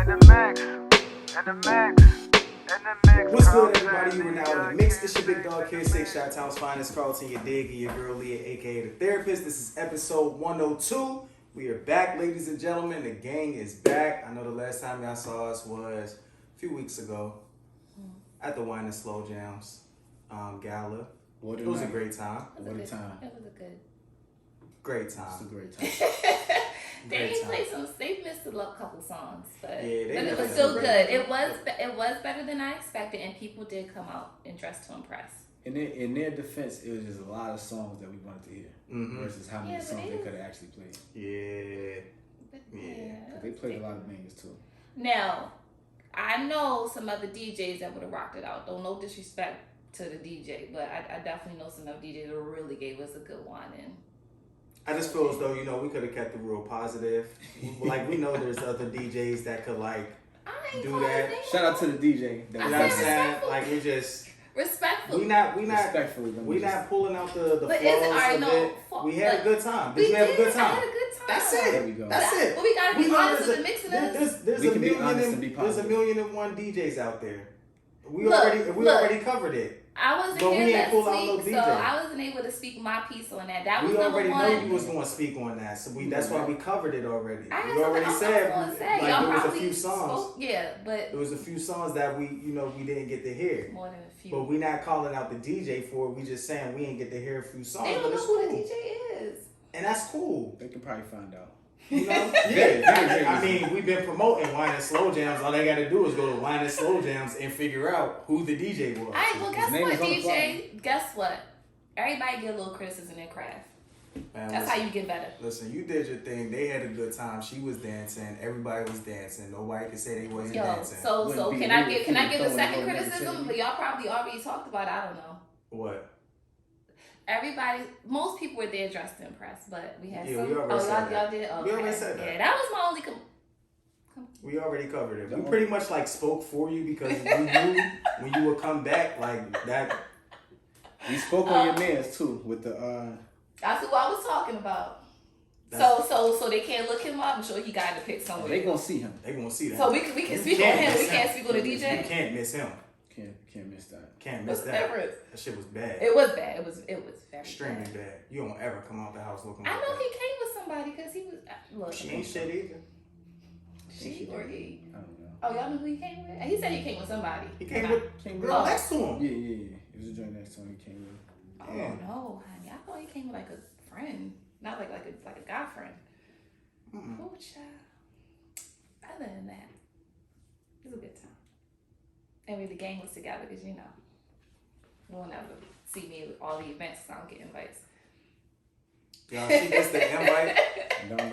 What's good, everybody? You are now in the mix. This your big dog here, 6 Shot Town's finest, Carlton, your dig, and your girl Leah, aka the therapist. This is episode 102. We are back, ladies and gentlemen. The gang is back. I know the last time y'all saw us was a few weeks ago at the Wine and Slow Jams gala. It was a great time. What a time. It was a great time. It was a great time. They missed a couple songs, but it was still good. It was better than I expected, and people did come out and dress to impress. In their defense, it was just a lot of songs that we wanted to hear versus how many songs they could have actually played. Because they played a lot of bangers too. Now, I know some other DJs that would have rocked it out. Don't no disrespect to the DJ, but I definitely know some other DJs that really gave us a good one. And I just feel as though, we could have kept it real positive. Like, we know there's other DJs that could, do that. Shout out to the DJ. You know what I'm saying? Like, we just... Respectfully. We not pulling out the flaws of it. We had a good time. Did you have a good time? I had a good time. That's it. There we go. That's it. But we gotta be honest with the Mixxeners. There's a million and one DJs out there. We already covered it. I wasn't here last week, so I wasn't able to speak my piece on that. That was we already number one. know you was going to speak on that, so that's why we covered it already. We already said there was a few songs. But there was a few songs that we didn't get to hear. More than a few. But we not calling out the DJ for it. We just saying we didn't get to hear a few songs. They don't know who the DJ is, and that's cool. They can probably find out. I mean, we've been promoting Wine and Slow Jams. All they got to do is go to Wine and Slow Jams and figure out who the DJ was. All right, well, guess what, DJ? Guess what? Everybody get a little criticism in their craft. Man, that's how you get better. Listen, you did your thing. They had a good time. She was dancing. Everybody was dancing. Nobody could say they wasn't dancing. So can I give a second criticism? But y'all probably already talked about it. I don't know. What? Most people were there dressed to impress, but we had some. We already said y'all did? Okay. We already said that. Yeah, that was my only. We already covered it. We pretty much spoke for you because we knew when you would come back like that. We spoke on your mans too with the. That's who I was talking about. So they can't look him up. I'm sure he got to pick somewhere. They gonna see him. They gonna see that. So we can speak on him. We can't speak on the DJ. You can't miss him. Can't miss that. Can't miss that. That shit was bad. It was bad. It was very extremely bad. You don't ever come out the house looking. I know he came with somebody because he was. Look, she ain't shit either. She or he? I don't know. Oh, y'all know who he came with? He said he came with somebody. He came with girl next to him. Yeah. It was a joint next to him. He came with. Oh no, honey! I thought he came with a friend, not like a guy friend. Oh, child. Other than that, it was a good time. And the gang was together because you will never see me with all the events, so I don't get invites. Y'all, she gets the invite.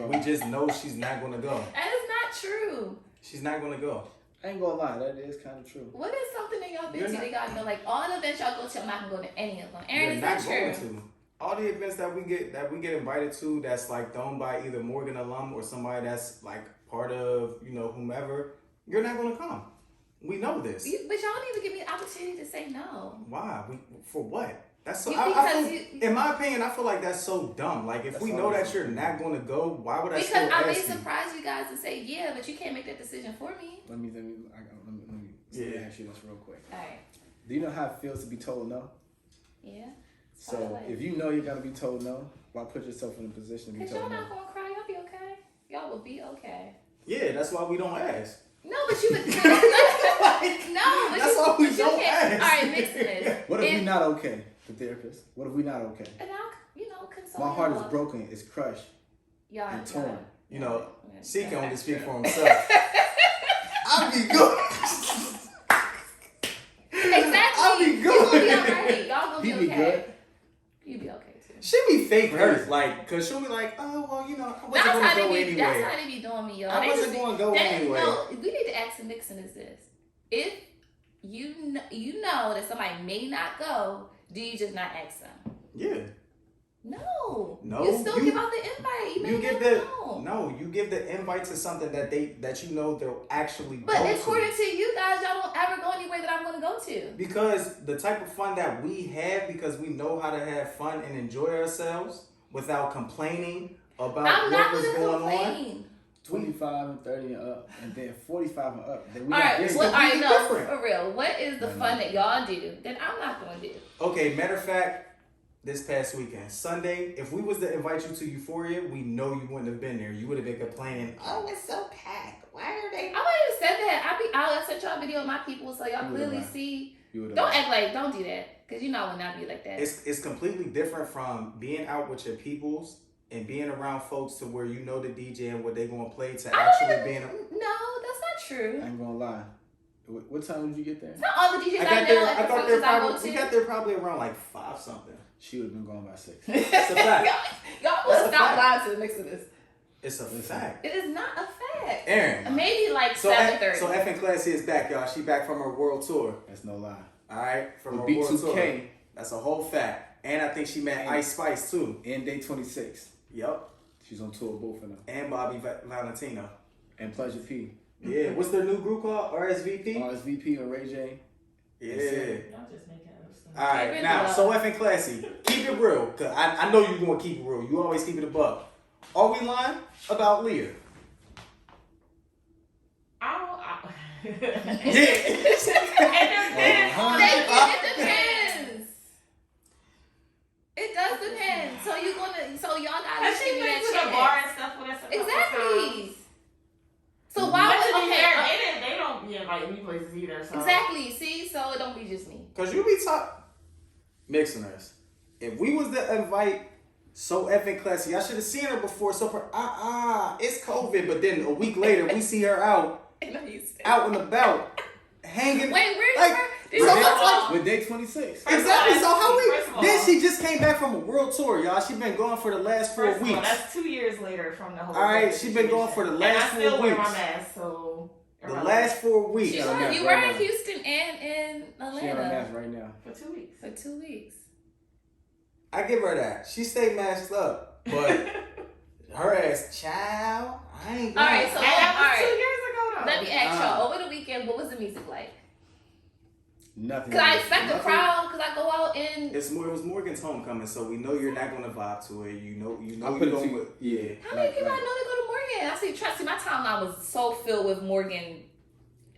We just know she's not gonna go. That is not true. She's not gonna go. I ain't gonna lie, that is kind of true. What is something that y'all been to? They gotta know, all the events y'all go to, I'm not gonna go to any of them. Aaron, is that true? All the events that we get invited to, that's thrown by either Morgan alum or somebody that's part of whomever. You're not gonna come. We know this. But y'all don't even give me an opportunity to say no. Why? For what? That's so. In my opinion, I feel like that's so dumb. If we know that you're not going to go, why would I still ask you? Because I may surprise you guys and say yeah, but you can't make that decision for me. Let me ask you this real quick. All right. Do you know how it feels to be told no? Yeah. So if you know you're gonna be told no, why put yourself in a position to be told no? Because y'all not gonna cry. Y'all be okay. Y'all will be okay. Yeah, that's why we don't ask. No, but you would. No, but that's why we don't ask. All right, Mixxeners. What if we not okay? The therapist. What if we not okay? And I'll console. My heart is broken. It's crushed. And torn. C can only speak for himself. I'll be good. Exactly. I'll be good. You'll be alright. Y'all gonna be okay. Good. You be okay too. She be fake hurt, cause she'll be like, oh well, I wasn't gonna go anyway. That's how they be doing me, y'all. I wasn't gonna go anyway. No, we need to ask the Mixxeners this: if you know that somebody may not go, do you just not ask them? Yeah. No. You still give out the invite. You give the invite to something that they'll actually go to. But according to you guys, y'all don't ever go anywhere that I'm going to go to. Because the type of fun that we have, because we know how to have fun and enjoy ourselves without complaining about what was going on. 25 and 30 and up, and then 45 and up. Then we all right, completely no, different. for real. What is the fun that y'all do that I'm not going to do? Okay, matter of fact, this past weekend, Sunday, if we was to invite you to Euphoria, we know you wouldn't have been there. You would have been complaining, oh, it's so packed. Why are they? I wouldn't have said that. I sent y'all a video of my people so y'all clearly see. Don't act like, don't do that. Because you know I would not be like that. It's completely different from being out with your peoples and being around folks to where you know the DJ and what they going to play to actually being. No, that's not true. I ain't gonna lie. What time did you get there? It's not all the DJs I got there. I got there I go probably. to. We got there probably around like 5 something. She would have been gone by 6. It's a fact. Y'all will stop lying to the mix of this. It's a fact. It is not a fact. Aaron. Maybe like So 7:30. So F and Classy is back, y'all. She back from her world tour. That's no lie. All right, from her With world tour. B2K. That's a whole fact. And I think she met Ice Spice too. And Day 26. Yep. She's on tour with both of them. And Bobby Valentino. And Pleasure P. Yeah. What's their new group called? RSVP? RSVP or Ray J. Yeah. Y'all just making up stuff. All right, now, so F and Classy, keep it real, because I know you're going to keep it real. You always keep it a buck. Are we lying about Leah? It Yeah. depends. It depends. It does depend. So y'all gotta Has she give me been that to the chance. bar and stuff with us? Exactly. So But why to would be fair, they don't be inviting me places either. So. Exactly. See, so it don't be just me. Because you be Mixxeners. If we was to invite So effing Classy, I should have seen her before. So for it's COVID. But then a week later, we see her out and about, hanging. Wait, where's like, her? With Day 26. Exactly. So how all, then she just came back from a world tour, y'all. She been gone for the last 4 First of weeks. all, that's 2 years later from the whole. All right, she been gone for the last 4 and I still weeks. wear my mask, so. The last 4 weeks. You Yeah, were right in now. Houston and in She on her Atlanta mask right now. For 2 weeks. for 2 weeks. I give her that. She stayed masked up, but her ass, child, I ain't. All right, so And that was all 2 right. years ago, though. Let me ask y'all. Over the weekend, what was the music like? Nothing. Cause I expect the Nothing. crowd. Cause I go out and It was Morgan's homecoming, so we know you're not gonna vibe to it. You know I you put it don't. to you. Yeah. how many people I know that go to Morgan? I see. Trust me, my timeline was so filled with Morgan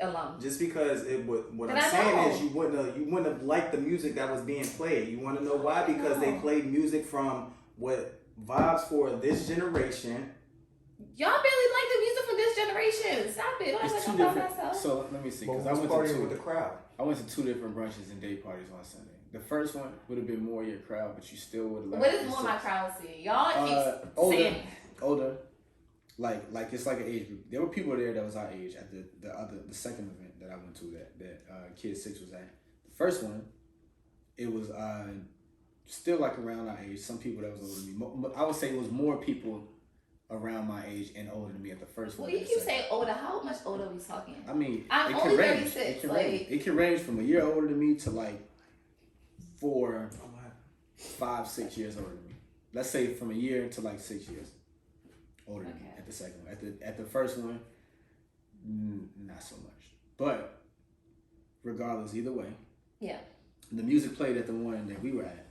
alum. Just because what But I'm I saying know. is you wouldn't have liked the music that was being played. You want to know why? Because they played music from what vibes for this generation. Y'all barely like the music from this generation. Stop it. Don't It's act two like I'm by different. myself. So let me see, But because we I was went to partying with the two. crowd. I went to 2 different brunches and day parties on Sunday. The first one would have been more your crowd, but you still would have. What is more my crowd see? Y'all keep saying older, like it's like an age group. There were people there that was our age at the second event that I went to that Kid 6 was at. The first one, it was still like around our age. Some people that was older than me. I would say it was more people around my age and older than me at the first one. Well, you keep saying older. How much older are we talking? I mean, I'm it only can range. 36, It can like- range. It can range from a year older than me to like 4, 5, 6 years older than me. Let's say from a year to like 6 years older than me Okay. at the second one. At the first one, not so much. But regardless, either way, Yeah. the music played at the one that we were at.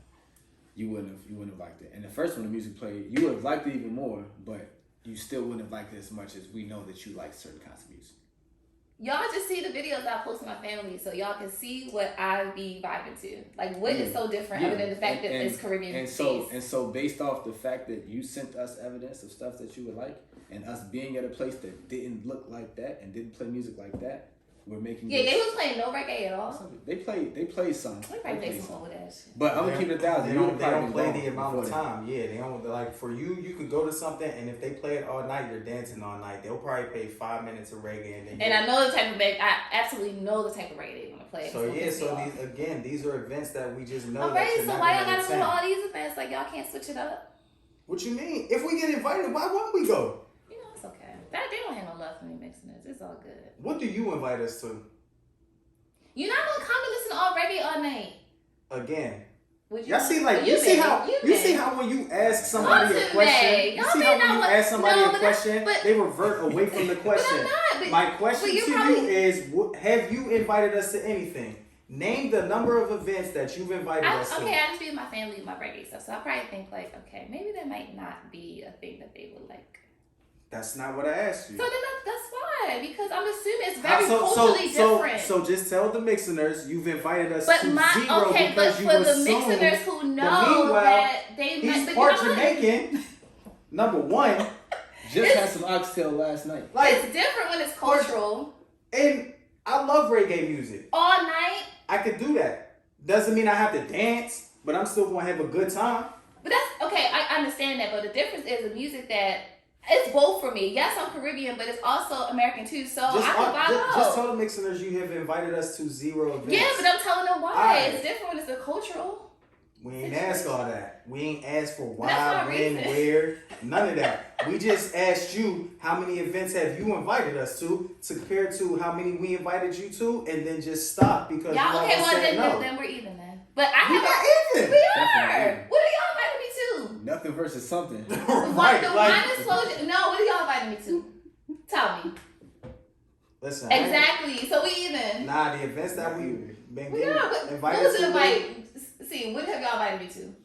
You wouldn't have liked it. And the first one, the music played, you would have liked it even more, but you still wouldn't have liked it as much as we know that you like certain kinds of music. Y'all just see the videos I post to my family, so y'all can see what I be vibing to. Like, what is so different other than the fact that it's Caribbean and based? so based off the fact that you sent us evidence of stuff that you would like, and us being at a place that didn't look like that and didn't play music like that, we're making Yeah, they was playing no reggae at all. They played some. We probably play some old ass shit. But I'm gonna keep it 1,000. They You don't, would they don't probably play been the amount of before that. time. Yeah, they don't like for you. You could go to something, and if they play it all night, you're dancing all night. They'll probably play 5 minutes of reggae, and then. And I know the type of reggae. I absolutely know the type of reggae they want to play. So It's gonna piss me off. these are events that we just know. I'm that ready. you're So not why gonna y'all gotta go to attend. all these events? Like y'all can't switch it up. What you mean? If we get invited, why won't we go? You know it's okay. They don't have no love for me mixing this. It's all good. What do you invite us to? You're not gonna come and listen to all reggae all night. Again. Would Y'all see, like Well, you see may. how you see how when you ask somebody a Listen, question, May. you Y'all see may how when not you want- ask somebody No, a but question, but- they revert away from the But question. I'm not. But, My question but to you you probably- is: have you invited us to anything? Name the number of events that you've invited us okay, to. I just be with my family with my reggae stuff, so I probably think like, okay, maybe that might not be a thing that they would like. That's not what I asked you. So then that's fine, because I'm assuming it's very culturally different. So just tell the Mixxeners you've invited us but to zero but because you for the assumed Mixxeners who know meanwhile, that they he's might part Jamaican. Number one, Just had some oxtail last night. like, it's different when it's cultural. and I love reggae music. All night. I could do that. Doesn't mean I have to dance, but I'm still gonna have a good time. But that's okay. I understand that, but the difference is the music that it's both for me. Yes, I'm Caribbean, but it's also American too. So I can vibe Just out. tell the Mixxeners you have invited us to zero events. Yeah, but I'm telling them why. Alright. It's different when it's a cultural. We ain't asked all that. We ain't asked for why, That's my when, reason. where, none of that. We just asked you how many events have you invited us to compare to how many we invited you to, and then just stop because Y'all you okay? almost Well, said no. then we're even then. But I You're have. not even. We are. Definitely even. What are y'all inviting me to? Nothing versus something. Right, The like, wine explosion. No, what are y'all inviting me to? Tell me. listen. I ain't- Exactly. So we even. Nah, the events that we've been We getting are. What invited was to. the invite? See, what have y'all invited me to?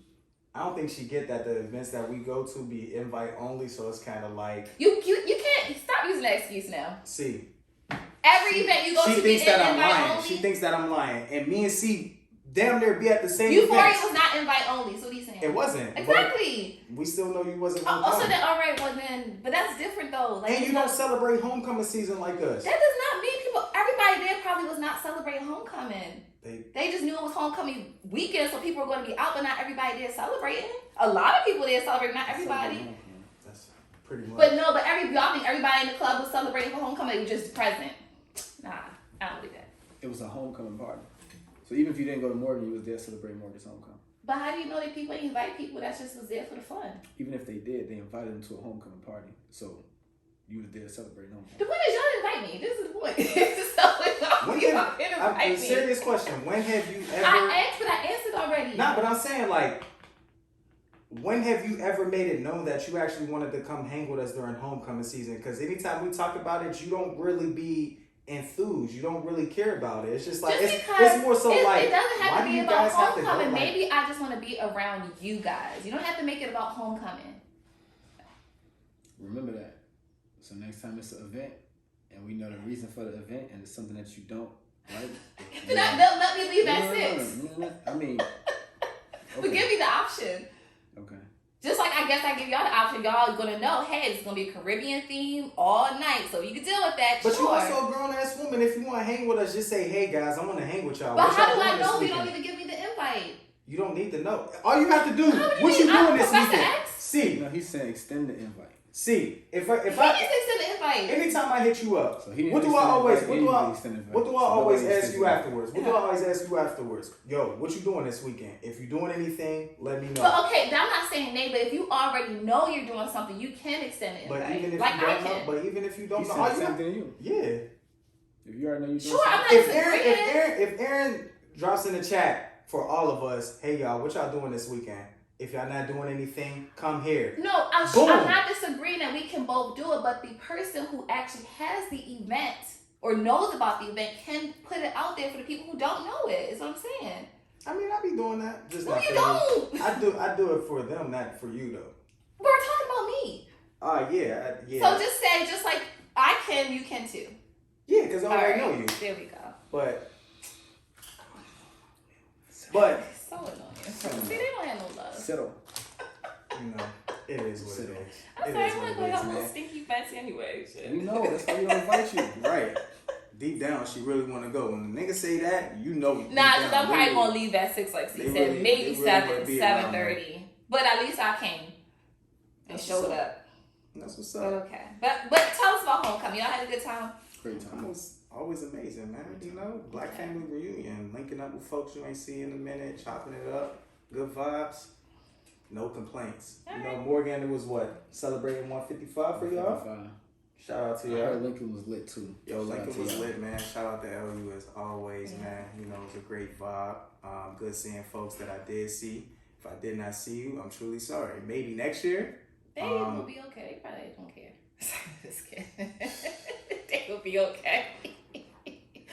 I don't think she get that the events that we go to be invite only, so it's kind of like, You can't stop using that excuse now. see. Every event you go She to be thinks that I'm invite lying. only. She thinks that I'm lying, and me and C damn near be at the same Euphoria events. was not invite only. So what are you saying? It wasn't. but Exactly. We still know you wasn't Oh, gonna also come. then, all right, well then, but that's different though. Like, And it's you not- don't celebrate homecoming season like us. That does not mean people. Everybody there probably was not celebrating homecoming. They They just knew it was homecoming weekend, so people were going to be out, but not everybody there celebrating. A lot of people there celebrating, not everybody. That's pretty much. But no, but y'all think everybody in the club was celebrating for homecoming? They were just present. Nah, I don't believe that. It was a homecoming party. So even if you didn't go to Morgan, you was there celebrating Morgan's homecoming. But how do you know that people ain't invite people that just was there for the fun? Even if they did, they invited them to a homecoming party. So you was there celebrating homecoming. The point is, y'all didn't invite me. This is the point. So When y'all have, didn't a invite me. serious question. When have you ever? I asked, but I answered already. Nah, but I'm saying like, when have you ever made it known that you actually wanted to come hang with us during homecoming season? Because anytime we talk about it, you don't really be enthused. You don't really care about it. It's just like Just it's more so like, it doesn't have why to do be you about guys have to go? homecoming. Like, Maybe I just want to be around you guys. You don't have to make it about homecoming. Remember that. So next time it's an event, and we know the reason for the event, and it's something that you don't like. Then they'll let me leave at 6. No. I mean, But give me the option. Okay. Just like I guess I give y'all the option. Y'all are gonna know, hey, it's gonna be a Caribbean theme all night, so you can deal with that. but sure. you also a grown ass woman. If you want to hang with us, just say, "Hey guys, I want to hang with y'all." But What how y'all do I doing this know if you weekend? don't even give me the invite? You don't need to know. All you have to do. How do What you mean? I'm doing this Professor weekend? X? See, No, he's saying extend the invite. see. If He I needs to send the invite. anytime I hit you up, So he what didn't do I extend always? invite, What he do I? didn't extend invite. What do I So always nobody ask extends you invite. afterwards? What do I always ask you afterwards? Yo, what you doing this weekend? If you doing anything, let me know. But okay, I'm not saying nay, but if you already know you're doing something, you can extend the But invite. even if like you I don't know, can. but even if you don't He know, said all the you same have, thing to you. yeah. If you already know you're doing Sure, I'm something. not disagreeing. If Aaron drops in the chat for all of us, hey y'all, what y'all doing this weekend? If y'all not doing anything, come here. No, I'm Boom. not disagreeing that we can both do it, but the person who actually has the event or knows about the event can put it out there for the people who don't know it. Is what I'm saying. I mean, I be doing that. Just No, not you for don't. me. I do it for them, not for you though. We're talking about me. Yeah. So just say, just like I can, you can too. Yeah, because I already Alright, know you. There we go. But So annoying. See, they don't have no love. Settle. you know, it is what it is. I'm It sorry, is I what want it to go is, y'all little man. stinky fancy anyway. Shit. We know. That's why we don't invite you. Right. Deep down, she really want to go. When the nigga say that, you know. deep Nah, because down, I'm probably really- gonna leave at 6, like they she said, really- maybe they really 7, wanna be around 7:30. But at least I came and That's showed what's up. That's what's But up. okay. But tell us about homecoming. Y'all had a good time. Great It time. was always amazing, man. You know, Black Okay. family reunion, linking up with folks you ain't see in a minute, chopping it up, good vibes, no complaints. You know, Morgan, it was what, celebrating 155 for y'all. 55. Shout out to I heard y'all. Lincoln was lit too. Yo, Shout out Lincoln to was y'all. lit, man. Shout out to LU as always, Yeah. man. You know, it was a great vibe. Good seeing folks that I did see. If I did not see you, I'm truly sorry. Maybe next year. They will be okay. They probably don't care. Just kidding. They will be okay.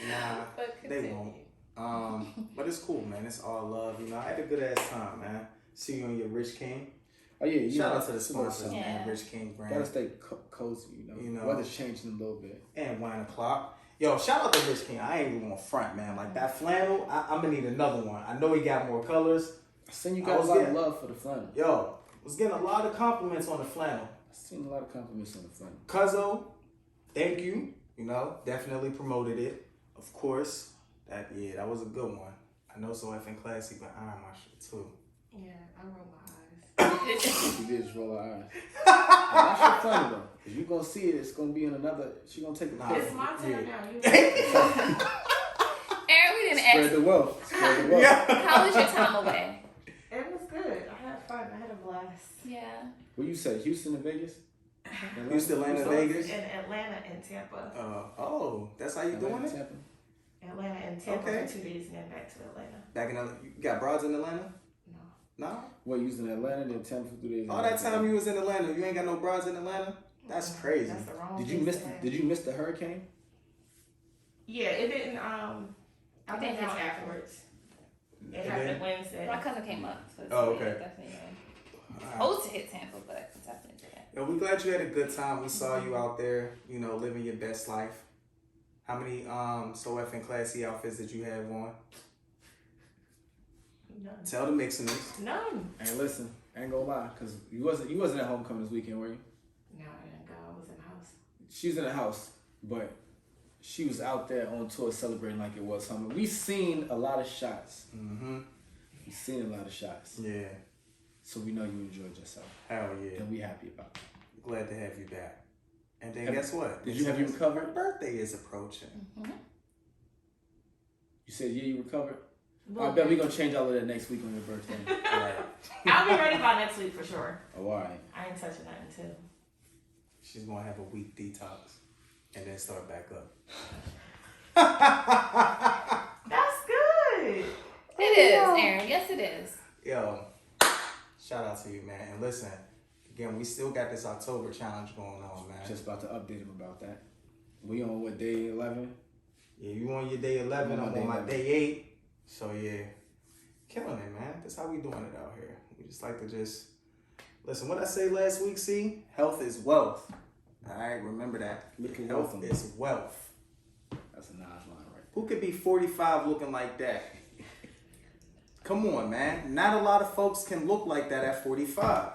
Nah, But they continue. won't. But it's cool, man. It's all love. You know, I had a good ass time, man. See you on your Rich King. I Oh yeah, Shout out to the sponsors, Yeah. man. Rich King brand. Gotta stay cozy, you know. Weather's changing a little bit. And 1 o'clock. Yo, shout out to Rich King. I ain't even gonna front, man. Like that flannel, I'm gonna need another one. I know he got more colors. I seen you got a lot of love for the flannel. Yo, was getting a lot of compliments on the flannel. I seen a lot of compliments on the flannel. Cuzzo, thank you. You know, definitely promoted it. Of course. That was a good one. I know so effing classy, but I my shit too. Yeah, I roll my eyes. She did just roll her eyes. And that's your flannel though. Cause you gonna see it, it's gonna be in another, she gonna take a picture. It's my turn now. You Aaron, we didn't Spread ask. the wealth. Spread the wealth. Yeah. How was your time away? It was good. I had fun. I had a blast. Yeah. What you say? Houston and Vegas? Houston, Atlanta, Vegas. In Atlanta and Tampa. Oh, that's how you doing it? Tampa? Atlanta and Tampa Okay. for 2 days and then back to Atlanta. Back in Atlanta, you got broads in Atlanta? No. No? What, you was in Atlanta, then Tampa for 2 days? All that time you was in Atlanta, you ain't got no broads in Atlanta? That's crazy. That's the wrong Did you place miss? to land. Did you miss the hurricane? Yeah, it didn't. I It went didn't down hit afterwards. It It happened did? Wednesday. My cousin came up. So Oh, okay. Definitely. Alright. Supposed to hit Tampa, but definitely did. Yo, we glad you had a good time. We saw you out there, you know, living your best life. How many so effing classy outfits did you have on? None. Tell the Mixxeners. None. Hey, listen, I ain't gonna lie, cause you wasn't at homecoming this weekend, were you? No, I didn't go. I was in the house. She was in the house, but she was out there on tour celebrating like it was homecoming. We seen a lot of shots. Mm-hmm. We seen a lot of shots. Yeah. So we know you enjoyed yourself, Hell yeah. and we happy about it. Glad to have you back. And then guess what? Did you have you Her recovered? birthday is approaching. Mm-hmm. You said you recovered. Well, I bet we gonna change all of that next week on your birthday. Right. I'll be ready by next week for sure. Oh, all right. I ain't touching nothing too. She's gonna have a week detox and then start back up. That's good. It is, Aaron. Yes, it is. Yo, shout out to you, man. And listen, again, we still got this October challenge going on, man. Just about to update him about that. We on what, day 11? Yeah, you on your day 11, I'm on my day 8. So yeah, killing it, man. That's how we doing it out here. We just like to just listen. What I say last week, see, health is wealth. All right, remember that. Health is wealth. That's a nice line right Who could be 45 looking like that? Come on, man. Not a lot of folks can look like that at 45.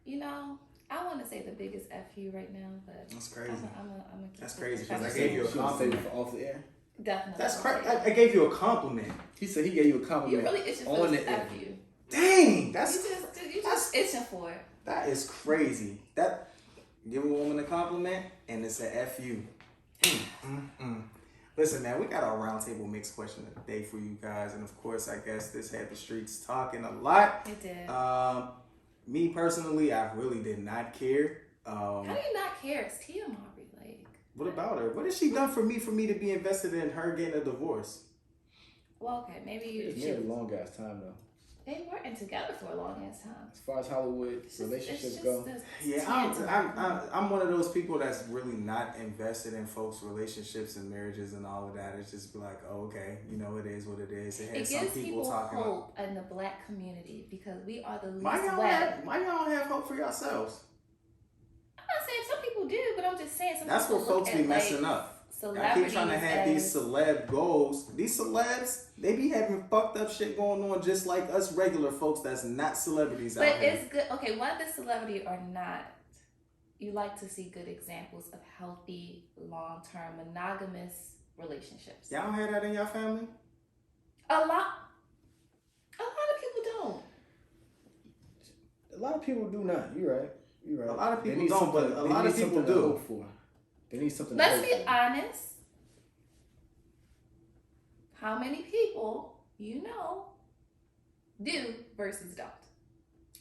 You know, I want to say the biggest FU right now, but That's crazy. I'm a That's crazy there. because I gave you a She gonna save it compliment. for off the air. Definitely. That's crazy. I gave you a compliment. He said he gave you a You compliment really itching for on this the air. FU. Dang, You that's just itching for it. that is crazy. That give a woman a compliment and it's a FU. Listen, man, we got our Round Table Mixx Question of the day for you guys, and of course, I guess this had the streets talking a lot. It did. Me personally, I really did not care. How do you not care? It's Tia Mowry. Like, What about her? What has she done for me to be invested in her getting a divorce? well, okay, maybe you It's been a should. long ass time though. They weren't together for a long ass time. As far as Hollywood It's just- relationships it's just go, the Yeah, I'm one of those people that's really not invested in folks' relationships and marriages and all of that. It's just be like, oh, okay, you know, it is what it is. It It has some gives people people talking about. hope in the black community because we are the least Why y'all wet. have hope for yourselves? I'm not saying some people do, but I'm just saying some That's people where folks look be at, messing like, up. I celebrities keep trying to have these as- celeb goals. These celebs, they be having fucked up shit going on just like us regular folks that's not celebrities out But here. it's good. Okay, whether celebrity or not, you like to see good examples of healthy, long-term, monogamous relationships. Y'all don't have that in your family? A lot of people don't. a lot of people do not. You're right. You're right. A lot of They people need don't, but something- a they lot need of people something to do. hope for. They need something. Let's to be hope for. honest. How many people you know do versus don't?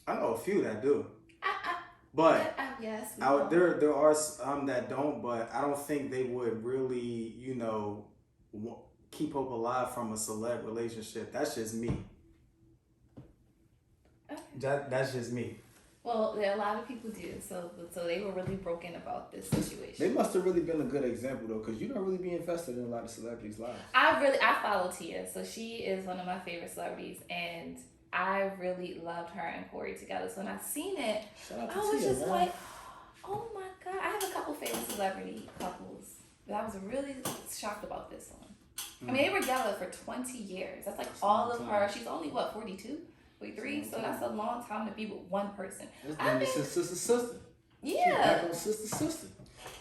I know a few that do. I But yes. we out know. there are some that don't, but I don't think they would really, you know, keep hope alive from a celeb relationship. That's just me. Okay. That's just me. Well, there are a lot of people do. So they were really broken about this situation. They must have really been a good example though, because you don't really be invested in a lot of celebrities' lives. I follow Tia, so she is one of my favorite celebrities, and I really loved her and Cory together. So when I seen it, Shout out I to was Tia, just man. like, oh my God. I have a couple favorite celebrity couples, but I was really shocked about this one. I mean, they were together for 20 years. That's like all of her. She's only, what, 42? 43? So that's a long time to be with one person. That's been sister. She's back Yeah. on sister.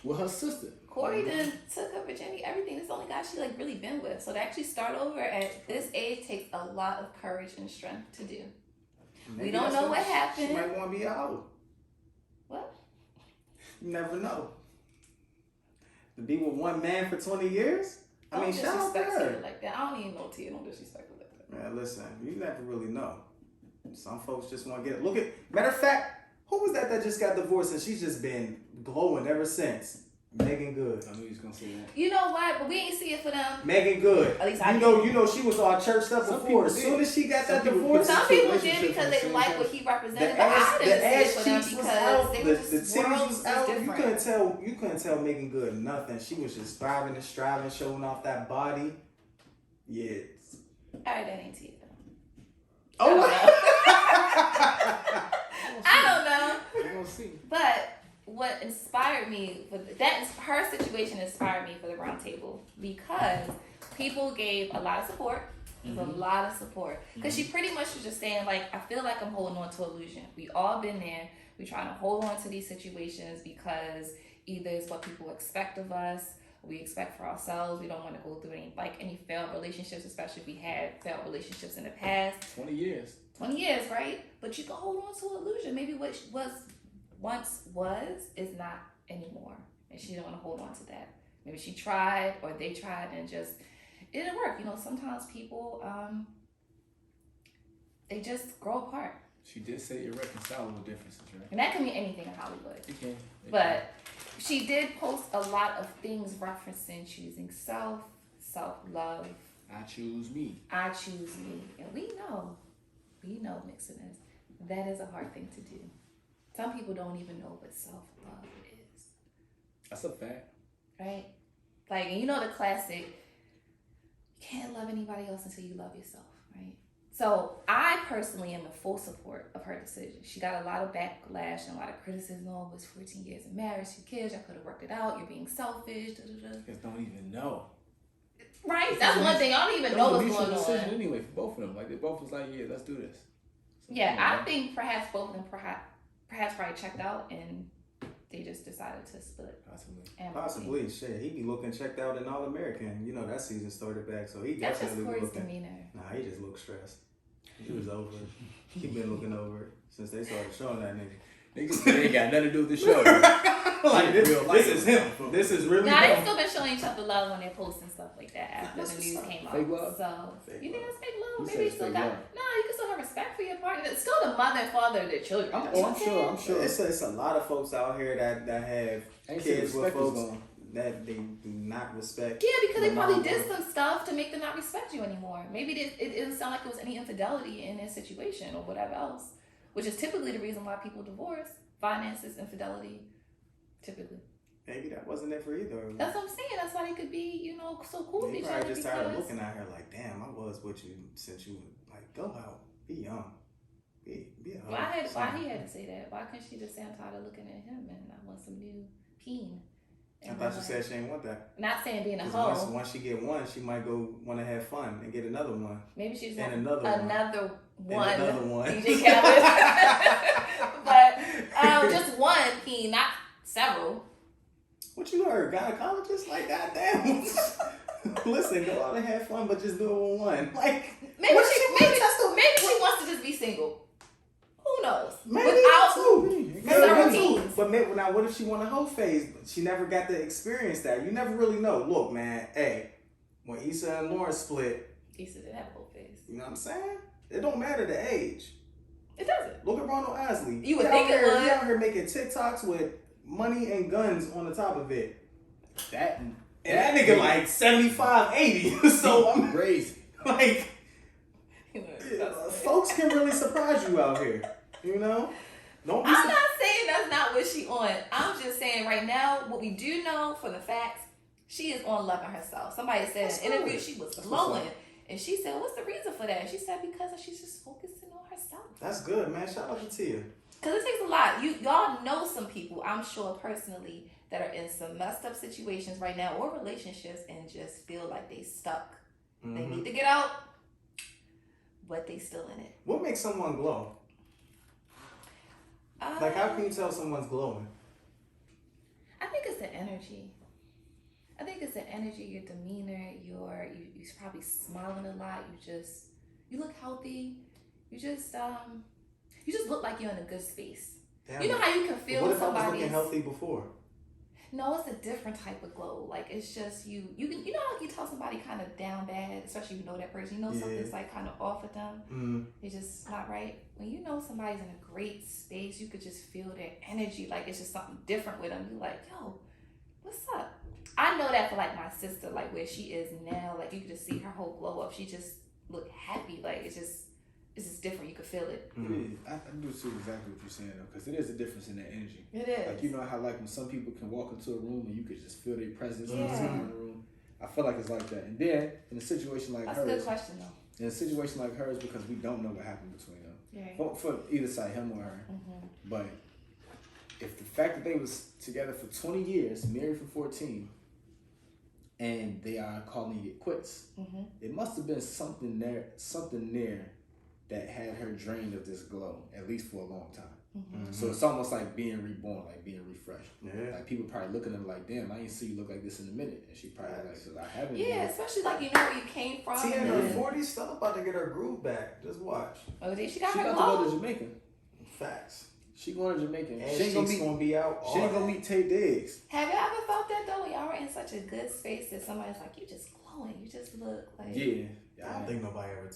With her sister. Cory then took her virginity, everything. This is the only guy she like really been with. So to actually start over at this age takes a lot of courage and strength to do. Maybe We don't that's know what happened. She might want to be out. What? You never know. To be with one man for 20 years? I mean, Don't shout out to disrespect Tia her. like that. I don't even know Tia. Don't disrespect her like that. Man, listen, you never really know. Some folks just want to get it. Look at, matter of fact, who was that just got divorced and she's just been glowing ever since? Megan Good. I knew he was gonna say that. You know what? But we ain't see it for them. Megan Good. At least I you know she was all churched up Some before. people As soon did. as she got Some that people divorce, put Some people did relationship because on they the like same what page. he represented. the But ass, I the didn't see it ass for them cheeks was because out, they the were just titties worlds was is out. different. You couldn't tell Megan Good nothing. She was just thriving and striving, showing off that body. Yeah. All right, that ain't Tia. Oh, I don't know. We're gonna see. But what inspired me for her situation inspired me for the round table because people gave a lot of support. There's a lot of support because she pretty much was just saying like, I feel like I'm holding on to illusion. We all been there. We trying to hold on to these situations because either it's what people expect of us, we expect for ourselves. We don't want to go through any failed relationships, especially if we had failed relationships in the past. 20 years. 20 years, right? But you can hold on to illusion. Maybe what was once was is not anymore. And she didn't want to hold on to that. Maybe she tried or they tried and just it didn't work. You know, sometimes people they just grow apart. She did say irreconcilable differences, right? And that can mean anything in Hollywood. It can. But she did post a lot of things referencing choosing self-love. I choose me. I choose me. And we know, Mixxeners, that is a hard thing to do. Some people don't even know what self-love is. That's a fact. Right? Like, and you know the classic, you can't love anybody else until you love yourself, right? So I personally am in full support of her decision. She got a lot of backlash and a lot of criticism. Oh, it was 14 years of marriage, 2 kids, I could have worked it out, you're being selfish, da, da, da. Because don't even know. Right? That's one thing. I don't even know what's going decision on. anyway for both of them. Like they both was like, yeah, let's do this. So, Yeah, you know, I think perhaps both of them perhaps probably checked out and they just decided to split. Possibly. And possibly. Shit, he be looking checked out in All American. You know that season started back, so he That's just definitely Cory's looking. demeanor. Nah, he just looked stressed. He was over it. He been looking over it since they started showing that nigga. Niggas they ain't got nothing to do with the show. Like this is him. This is really Now, him. they still been showing each other love when they're posting stuff like that after That's the news what's up. came out. Fake love? So, Fake you think love. that's fake love? Who Maybe said you still fake got, love? no, you can still have respect for your partner. It's still the mother and father of their children. I'm sure. It's a lot of folks out here that have Ain't kids say with respect is folks gone. that they do not respect. Yeah, because they their probably mom. did some stuff to make them not respect you anymore. Maybe it didn't sound like it was any infidelity in their situation or whatever else, which is typically the reason why people divorce. Finances, infidelity, typically. Maybe that wasn't it for either. of them. That's what I'm saying. That's why they could be, you know, so cool with They each probably other just tired of because looking at her like, damn, I was with you since you were like, go out, be young, be a hoe. why he had to say that? Why couldn't she just say I'm tired of looking at him and I want some new peen? I thought she said she ain't want that. Not saying being a 'Cause hoe. once she get one, she might go want to have fun and get another one. Maybe she's And want another one. And another one. DJ Khaled. But just one peen, not several. What you heard? Gynecologist? Like, goddamn. Listen, go out and have fun, but just do it with one. Like, Maybe what maybe she wants to just be single. Who knows? maybe Without too. several Maybe too. teens. But maybe, now, what if she want a whole phase? But she never got to experience that. You never really know. Look, man. Hey, when Issa and Lauren split, Issa didn't have a whole face. you know what I'm saying? It don't matter the age. It doesn't. Look at Ronald Isley. You would He think out it here- would. He out here making TikToks with money and guns on the top of it. That And that nigga like 75, 80. So I'm crazy. like, You know, folks can really surprise you out here. You know? Don't be I'm not saying that's not what she on. I'm just saying right now, what we do know for the facts, she is on loving herself. Somebody said That's in an interview good. she was That's glowing. what's up. And she said, what's the reason for that? She said, because she's just focusing on herself. That's good, man. Shout out to Tia. Because it takes a lot. Y'all know some people, I'm sure personally, that are in some messed up situations right now or relationships and just feel like they stuck. They need to get out, but they still in it. What makes someone glow? Like, how can you tell someone's glowing? I think it's the energy. I think it's the energy, your demeanor, you're probably smiling a lot. You look healthy. You just look like you're in a good space. Damn. You know how you can feel what if I was somebody's looking healthy before? No, it's a different type of glow. Like, it's just you can, like you tell somebody kind of down bad, especially if you know that person, something's like kind of off with them. They're just not right. When you know somebody's in a great space, you could just feel their energy. Like, it's just something different with them. You're like, yo, what's up? I know that for like my sister, like where she is now, like you can just see her whole glow up. She just look happy. Like, it's just different. You could feel it. It is. I do see exactly what you're saying though, because it is a difference in that energy. It is. Like, you know how like when some people can walk into a room and you could just feel their presence in Yeah. the room. I feel like it's like that. And then in a situation like That's hers, a good question though. in a situation like hers, because we don't know what happened between them. Yeah. For either side, him or her. But if the fact that they was together for 20 years, married for 14, and they are calling it quits, it must have been something there that had her drained of this glow, at least for a long time. So it's almost like being reborn, like being refreshed. Yeah. Like people probably looking at her like, damn, I ain't see you look like this in a minute. And she probably like, cause I haven't. Yeah, especially like you know where you came from. Tia in and her then- 40s still about to get her groove back. Just watch. Oh, she She got her about glow. to go to Jamaica. Facts. She going to Jamaica. And She ain't gonna she's meet. gonna be out. She ain't gonna meet Tay Diggs. Have y'all ever felt that though? When y'all were in such a good space that somebody's like, you just glowing. You just look like. Yeah. I don't think nobody ever.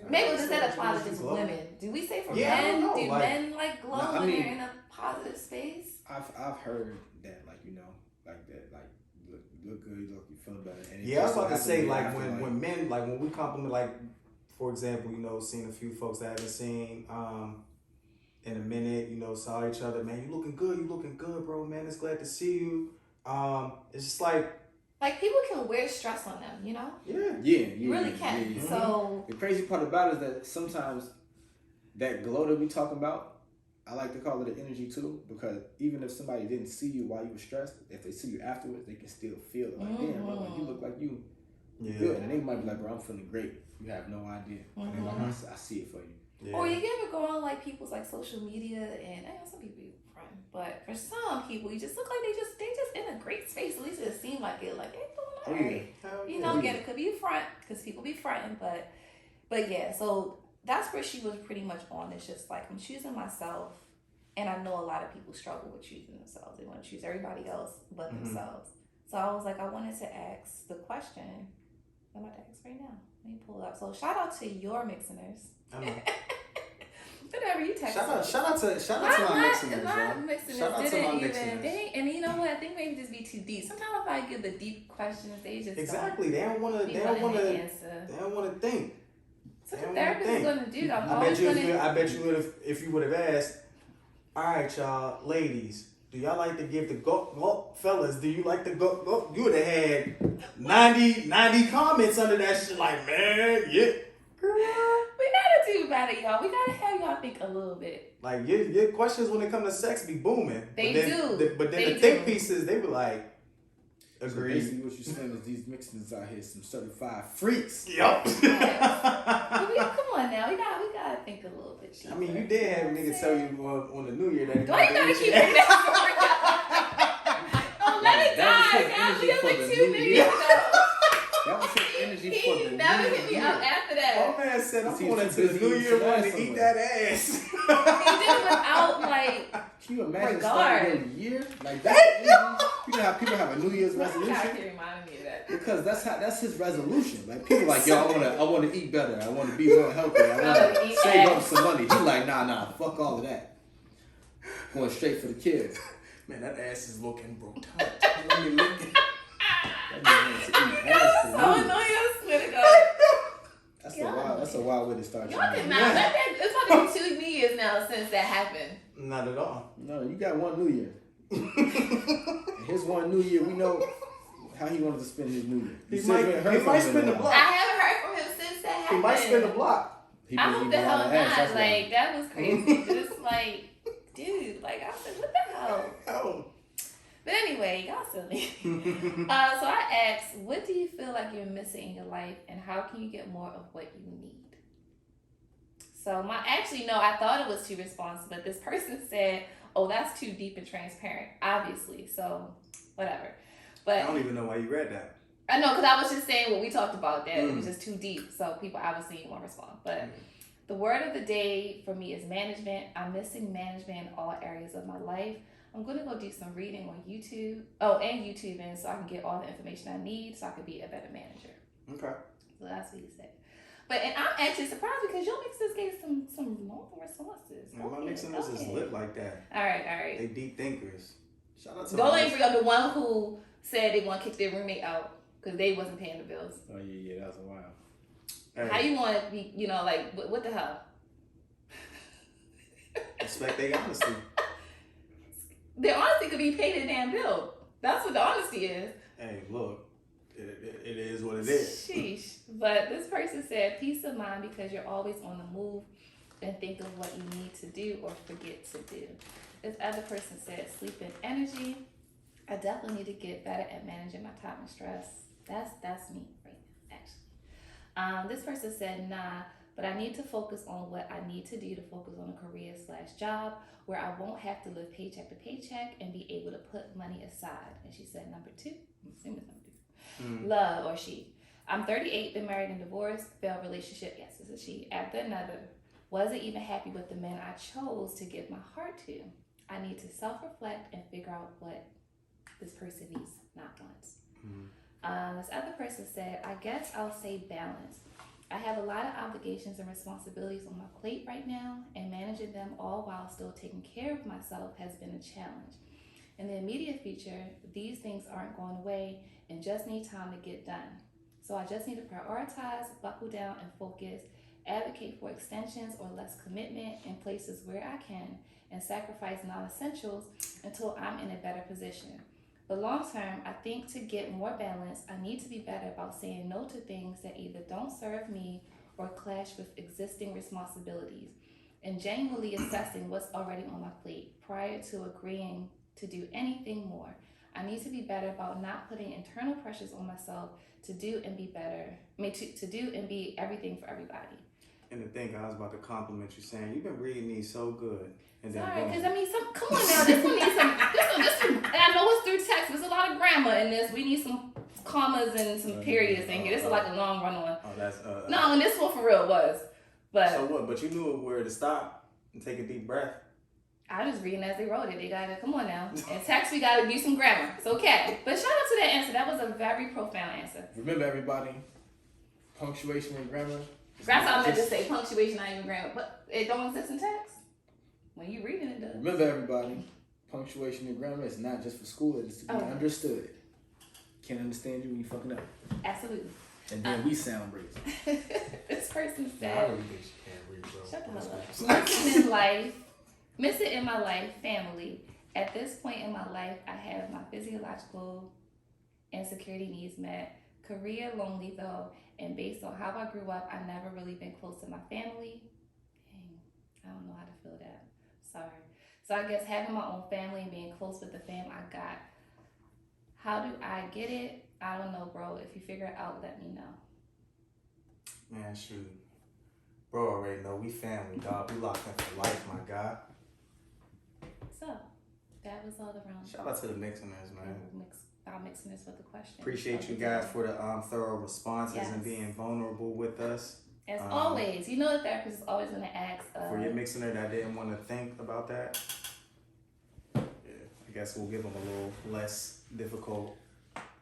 Maybe does that apply to just women? Do we say for Yeah, I don't men? know, Do like- men like glow No, I when mean- they're in a positive space? I've heard that, like, you know, like that, like look good, you feel better. And it Yeah, I was just so about to happened say be like after, when men, like when we compliment, like for example, seeing a few folks that I haven't seen in a minute, saw each other, man, you looking good, bro, man, it's glad to see you. It's just like Like people can wear stress on them, you know? you really can. Yeah. So The crazy part about it is that sometimes that glow that we talk about, I like to call it an energy too, because even if somebody didn't see you while you were stressed, if they see you afterwards, they can still feel it. Like, damn, bro, like, you look like you good. And they might be like, bro, I'm feeling great. You have no idea. And they're like, I see it for you. Yeah. Or you ever go on like people's like social media and I know some people you front, but for some people you just look like they just in a great space. At least it seemed like it. Like they doing alright. Hell You yeah. know, again, it could be a front because people be fronting, but yeah. So that's where she was pretty much on. It's just like I'm choosing myself, and I know a lot of people struggle with choosing themselves. They want to choose everybody else but themselves. So I was like, I wanted to ask the question. I'm about to ask right now. Let me pull it up. So shout out to your Mixxeners. I know. Whatever you text. Shout out to my Mixxeners, Mixxeners Shout out to my didn't even. Mixxeners. And you know what? I think maybe just be too deep. Sometimes if I give the deep questions, they just Exactly. They don't want to. They They don't want to. answer. They don't want to think. So They the don't therapist wanna is think. going to do that. I'm I always bet you. going to. I bet you would if you would have asked. All right, y'all, ladies. Do y'all like to give the go? Fellas, do you like to go? You would have had 90 comments under that shit. Like, man, yeah. Girl. We gotta do better, y'all. We gotta have y'all think a little bit. Like your questions when it comes to sex be booming. They but then, do. But then They the think do. pieces, they were like, So agreed. basically what you're saying is these Mixxeners out here some certified freaks. Yup. But come on now, we gotta think a little bit. I mean, you did have a nigga tell you on the New Year that. Why you gotta keep bringing that story up? Oh, let it die. God, we only 2 niggas ago. That was his energy for the He never new hit me year. up after that. My man said, I'm He going was into too the busy New eating Year some wanting ass to eat somewhere. that ass. He did it without like. Can you imagine Regard. starting your year like that? You know how people have a New Year's God, resolution? he reminded me of that. Because that's his resolution. Like people like, yo, I wanna eat better. I wanna be more healthy. I wanna eat save up ass. some money. He like, nah, fuck all of that. Going straight for the kids. Man, that ass is looking broke out. Let me look at That man wants to eat ass for So New Year's. annoying, I swear to God. That's a wild way to start your Y'all year. did not. It's about to be 2 New Years now since that happened. Not at all. No, you got one New Year. And his one New Year, we know how he wanted to spend his New Year. He still might ain't heard from him in spin a the while. block. I haven't heard from him since He might spin the block. He I been hope eating the a lot hell of ass, not. that's why. Like, that was crazy. Just like, dude, like, I said, what the hell? Oh. But anyway, y'all silly. So I asked, what do you feel like you're missing in your life, and how can you get more of what you need? So I thought it was 2 responses, but this person said, oh, that's too deep and transparent, obviously. So whatever. But I don't even know why you read that. I know, because I was just saying what we talked about, that it was just too deep. So people obviously didn't want to respond. But the word of the day for me is management. I'm missing management in all areas of my life. I'm going to go do some reading on YouTube. Oh, and YouTubing, so I can get all the information I need so I can be a better manager. Okay. So that's what he said. And I'm actually surprised because your mixers gave some long responses. Man, my Mixxeners is lit like that. All right. They deep thinkers. Shout out to Don't my even bring up the one who said they want to kick their roommate out because they wasn't paying the bills. Oh yeah, that was a while. Hey, How you want to be, like, what the hell? respect their honesty. Their honesty could be paying their damn bill. That's what the honesty is. Hey, look, it is what it is. Sheesh. But this person said, peace of mind because you're always on the move and think of what you need to do or forget to do. This other person said, sleep and energy. I definitely need to get better at managing my time and stress. That's me right now, actually. This person said, nah, but I need to focus on what I need to do to focus on a career/job where I won't have to live paycheck to paycheck and be able to put money aside. And she said, number 2, I'm assuming it's number 2. Love, or she. I'm 38, been married and divorced, failed relationship. Yes, this is she. After another, wasn't even happy with the man I chose to give my heart to. I need to self-reflect and figure out what this person needs, not wants. This other person said, I guess I'll say balance. I have a lot of obligations and responsibilities on my plate right now, and managing them all while still taking care of myself has been a challenge. In the immediate future, these things aren't going away and just need time to get done. So I just need to prioritize, buckle down, and focus, advocate for extensions or less commitment in places where I can, and sacrifice non-essentials until I'm in a better position. But long term, I think to get more balance, I need to be better about saying no to things that either don't serve me or clash with existing responsibilities, and genuinely assessing what's already on my plate prior to agreeing to do anything more. I need to be better about not putting internal pressures on myself to do and be better. To do and be everything for everybody. And the thing, I was about to compliment you saying, you've been reading these so good. And then Sorry, boom. because come on now, this one needs some, and I know it's through text, there's a lot of grammar in this. We need some commas and some periods in here. This is like a long run on. Oh, that's No, and this one for real was. But so what? But you knew where to stop and take a deep breath. I was reading as they wrote it. They gotta, come on now. In text, we gotta do some grammar. It's okay. But shout out to that answer. That was a very profound answer. Remember, everybody, punctuation and grammar. That's how I meant to say punctuation, not even grammar. But it don't exist in text. When you reading it, does. Remember, everybody, punctuation and grammar is not just for school. It is to be understood. Can't understand you when you fucking up. Absolutely. And then we sound racist. This person I said, really think she can't read, bro. shut the hell up. Missing in my life, family. At this point in my life, I have my physiological and security needs met. Career lonely though, and based on how I grew up, I've never really been close to my family. Dang, I don't know how to feel that. Sorry. So I guess having my own family and being close with the fam I got. How do I get it? I don't know, bro. If you figure it out, let me know. Man, shoot. Bro already know we family, dog. We locked in for life, my God. So, that was all the round. Shout out to the Mixxeners, man. Our Mixxeners with the question. Appreciate you guys for the thorough responses and Yes. being vulnerable with us. As always, you know the therapist is always going to ask. For your Mixxener that didn't want to think about that, yeah, I guess we'll give them a little less difficult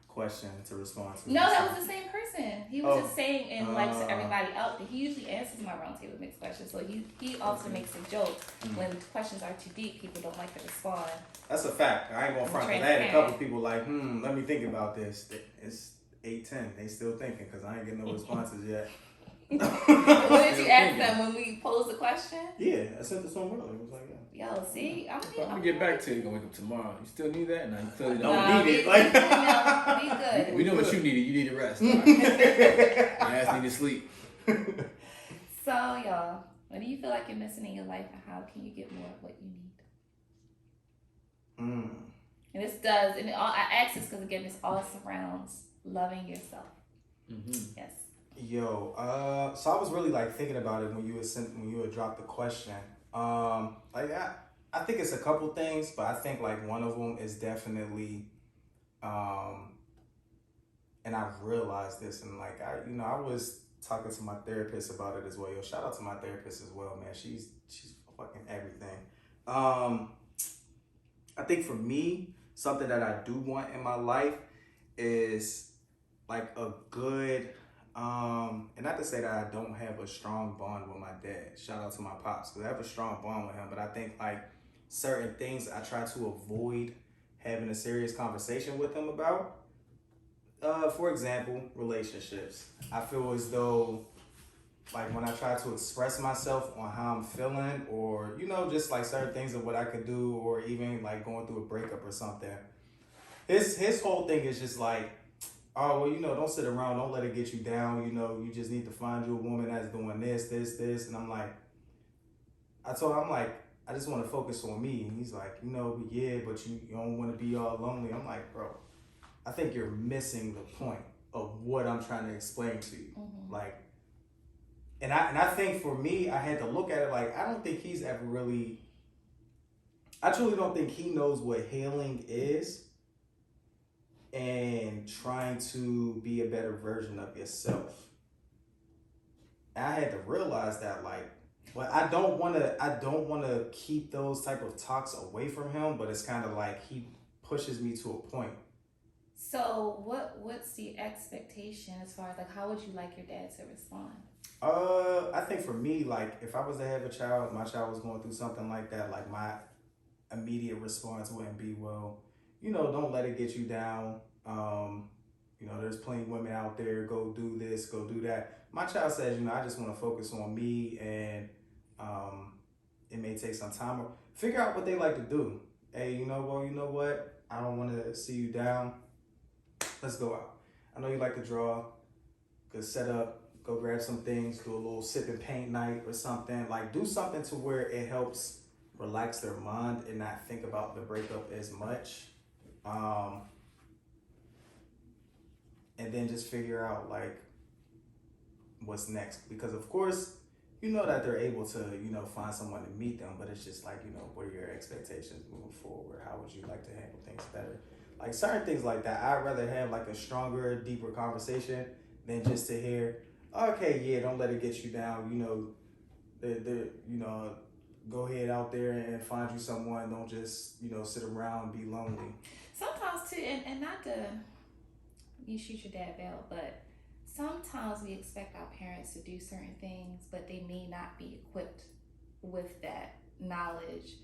question to respond to. No, that was the same person. He was Oh. just saying in like to everybody else. He usually answers my Round Table Mixx question, so he also makes a joke when questions are too deep. People don't like to respond. That's a fact. I ain't gonna front. 'Cause I had a couple people like, let me think about this. It's 8:10. They still thinking because I ain't getting no responses yet. What did you ask them when we posed the question? Yeah, I sent this on earlier. It was like, Yo, see, I'm gonna get back to you. Gonna wake up tomorrow. You still need that? No, you clearly Don't don't. need it. Like, be good. We know what you needed. You need to rest. Your ass need to sleep. So, y'all, what do you feel like you're missing in your life, and how can you get more of what you need? And this does, and I ask this because again, this all surrounds loving yourself. Mm-hmm. Yes. Yo, so I was really like thinking about it when you had dropped the question. Like I think it's a couple things, but I think like one of them is definitely, and I've realized this, and like I was talking to my therapist about it as well. Yo, shout out to my therapist as well, man. She's fucking everything. I think for me, something that I do want in my life is like a good, and not to say that I don't have a strong bond with my dad. Shout out to my pops, because I have a strong bond with him. But I think like certain things I try to avoid having a serious conversation with him about. For example, relationships. I feel as though like when I try to express myself on how I'm feeling, or just like certain things of what I could do, or even like going through a breakup or something, his whole thing is just like, oh well, don't sit around, don't let it get you down, you just need to find you a woman that's doing this, and I'm like, I told him, I'm like, I just want to focus on me, and he's like, yeah, but you don't want to be all lonely. I'm like, bro, I think you're missing the point of what I'm trying to explain to you. Mm-hmm. Like, and I think for me, I had to look at it like, I don't think he's ever really, I truly don't think he knows what healing is and trying to be a better version of yourself. And I had to realize that, like, well, I don't want to keep those type of talks away from him, but it's kind of like he pushes me to a point. So what's the expectation as far as like how would you like your dad to respond? I think for me, like if I was to have a child, my child was going through something like that, like my immediate response wouldn't be, well, don't let it get you down. There's plenty of women out there, go do this, go do that. My child says, I just want to focus on me, and it may take some time. Or figure out what they like to do. Hey, you know what? I don't want to see you down. Let's go out. I know you like to draw. Good set up. Go grab some things. Do a little sip and paint night or something. Like do something to where it helps relax their mind and not think about the breakup as much. And then just figure out like what's next. Because of course, that they're able to, find someone to meet them, but it's just like, what are your expectations moving forward? How would you like to handle things better? Like certain things like that, I'd rather have like a stronger, deeper conversation than just to hear, okay, yeah, don't let it get you down. Go ahead out there and find you someone. Don't just, sit around and be lonely. Sometimes too, and not to you shoot your dad down, but sometimes we expect our parents to do certain things, but they may not be equipped with that knowledge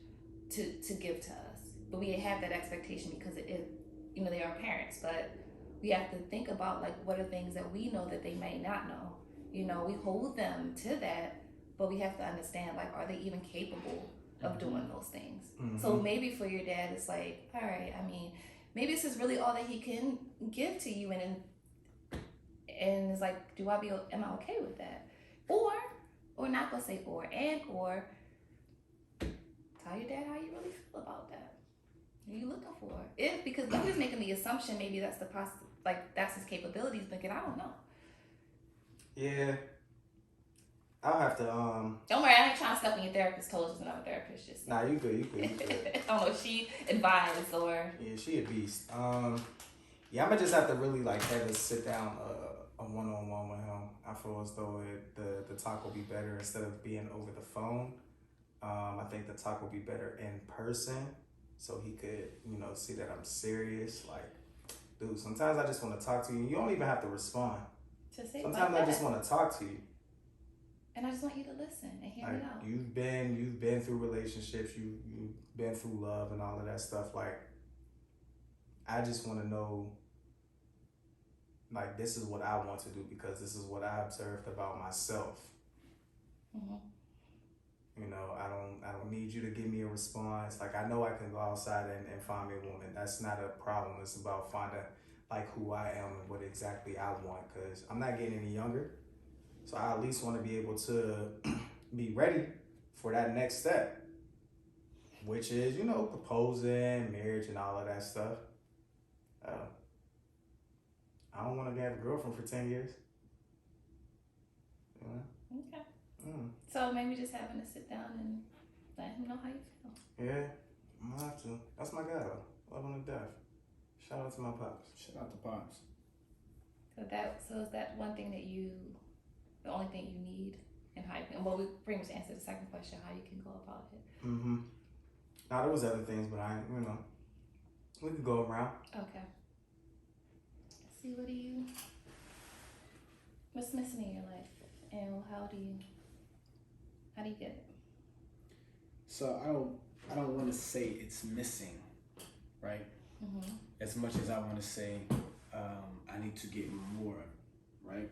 to give to us. But we have that expectation because they are parents, but we have to think about like what are things that we know that they may not know. We hold them to that, but we have to understand like are they even capable of doing those things? Mm-hmm. So maybe for your dad it's like, all right, I mean, maybe this is really all that he can give to you, and it's like, am I okay with that? Or not gonna say or tell your dad how you really feel about that. What are you looking for? Because I'm just making the assumption maybe that's that's his capabilities, but I don't know. Yeah. I'll have to Don't worry, I ain't trying to step on your therapist's toes as another therapist. Just Nah, you good. I don't know if she advised or Yeah, she a beast. Yeah, I'm gonna just have to really like have a sit down a one-on-one with him. I feel as though the talk will be better instead of being over the phone. I think the talk will be better in person, so he could, see that I'm serious. Like, dude, sometimes I just want to talk to you. You don't even have to respond. Sometimes I just want to talk to you. And I just want you to listen and hear me out. You've been through relationships, you've been through love and all of that stuff. Like, I just want to know, like, this is what I want to do because this is what I observed about myself. Mm-hmm. I don't need you to give me a response. Like, I know I can go outside and find me a woman. That's not a problem. It's about finding like who I am and what exactly I want, because I'm not getting any younger. So I at least want to be able to be ready for that next step, which is, you know, proposing, marriage, and all of that stuff. I don't want to have a girlfriend for 10 years. You know? Okay. So maybe just having to sit down and let him know how you feel. Yeah, I'm gonna have to. That's my guy though. Love him to death. Shout out to my pops. Shout out to Pops. So is that one thing that the only thing you need, and how you can, well, we pretty much answered the second question, how you can go about it. Mm-hmm. Now there was other things, but we could go around. Okay. Let's see, what's missing in your life, and how do you get it? So I don't want to say it's missing, right? Mm-hmm. As much as I want to say I need to get more, right?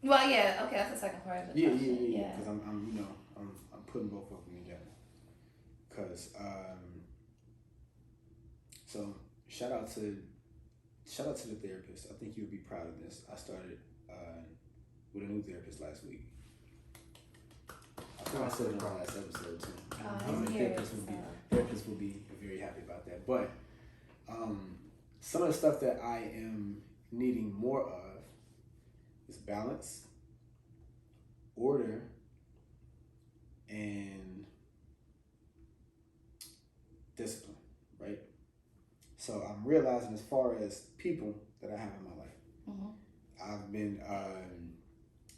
Well, yeah, okay, that's the second part of the question. Yeah. Because I'm putting both of them together. Because so shout out to the therapist. I think you'll be proud of this. I started with a new therapist last week. I think I said it in the last episode too. Therapists will be very happy about that. But some of the stuff that I am needing more of is balance, order, and discipline, right? So I'm realizing as far as people that I have in my life, I've been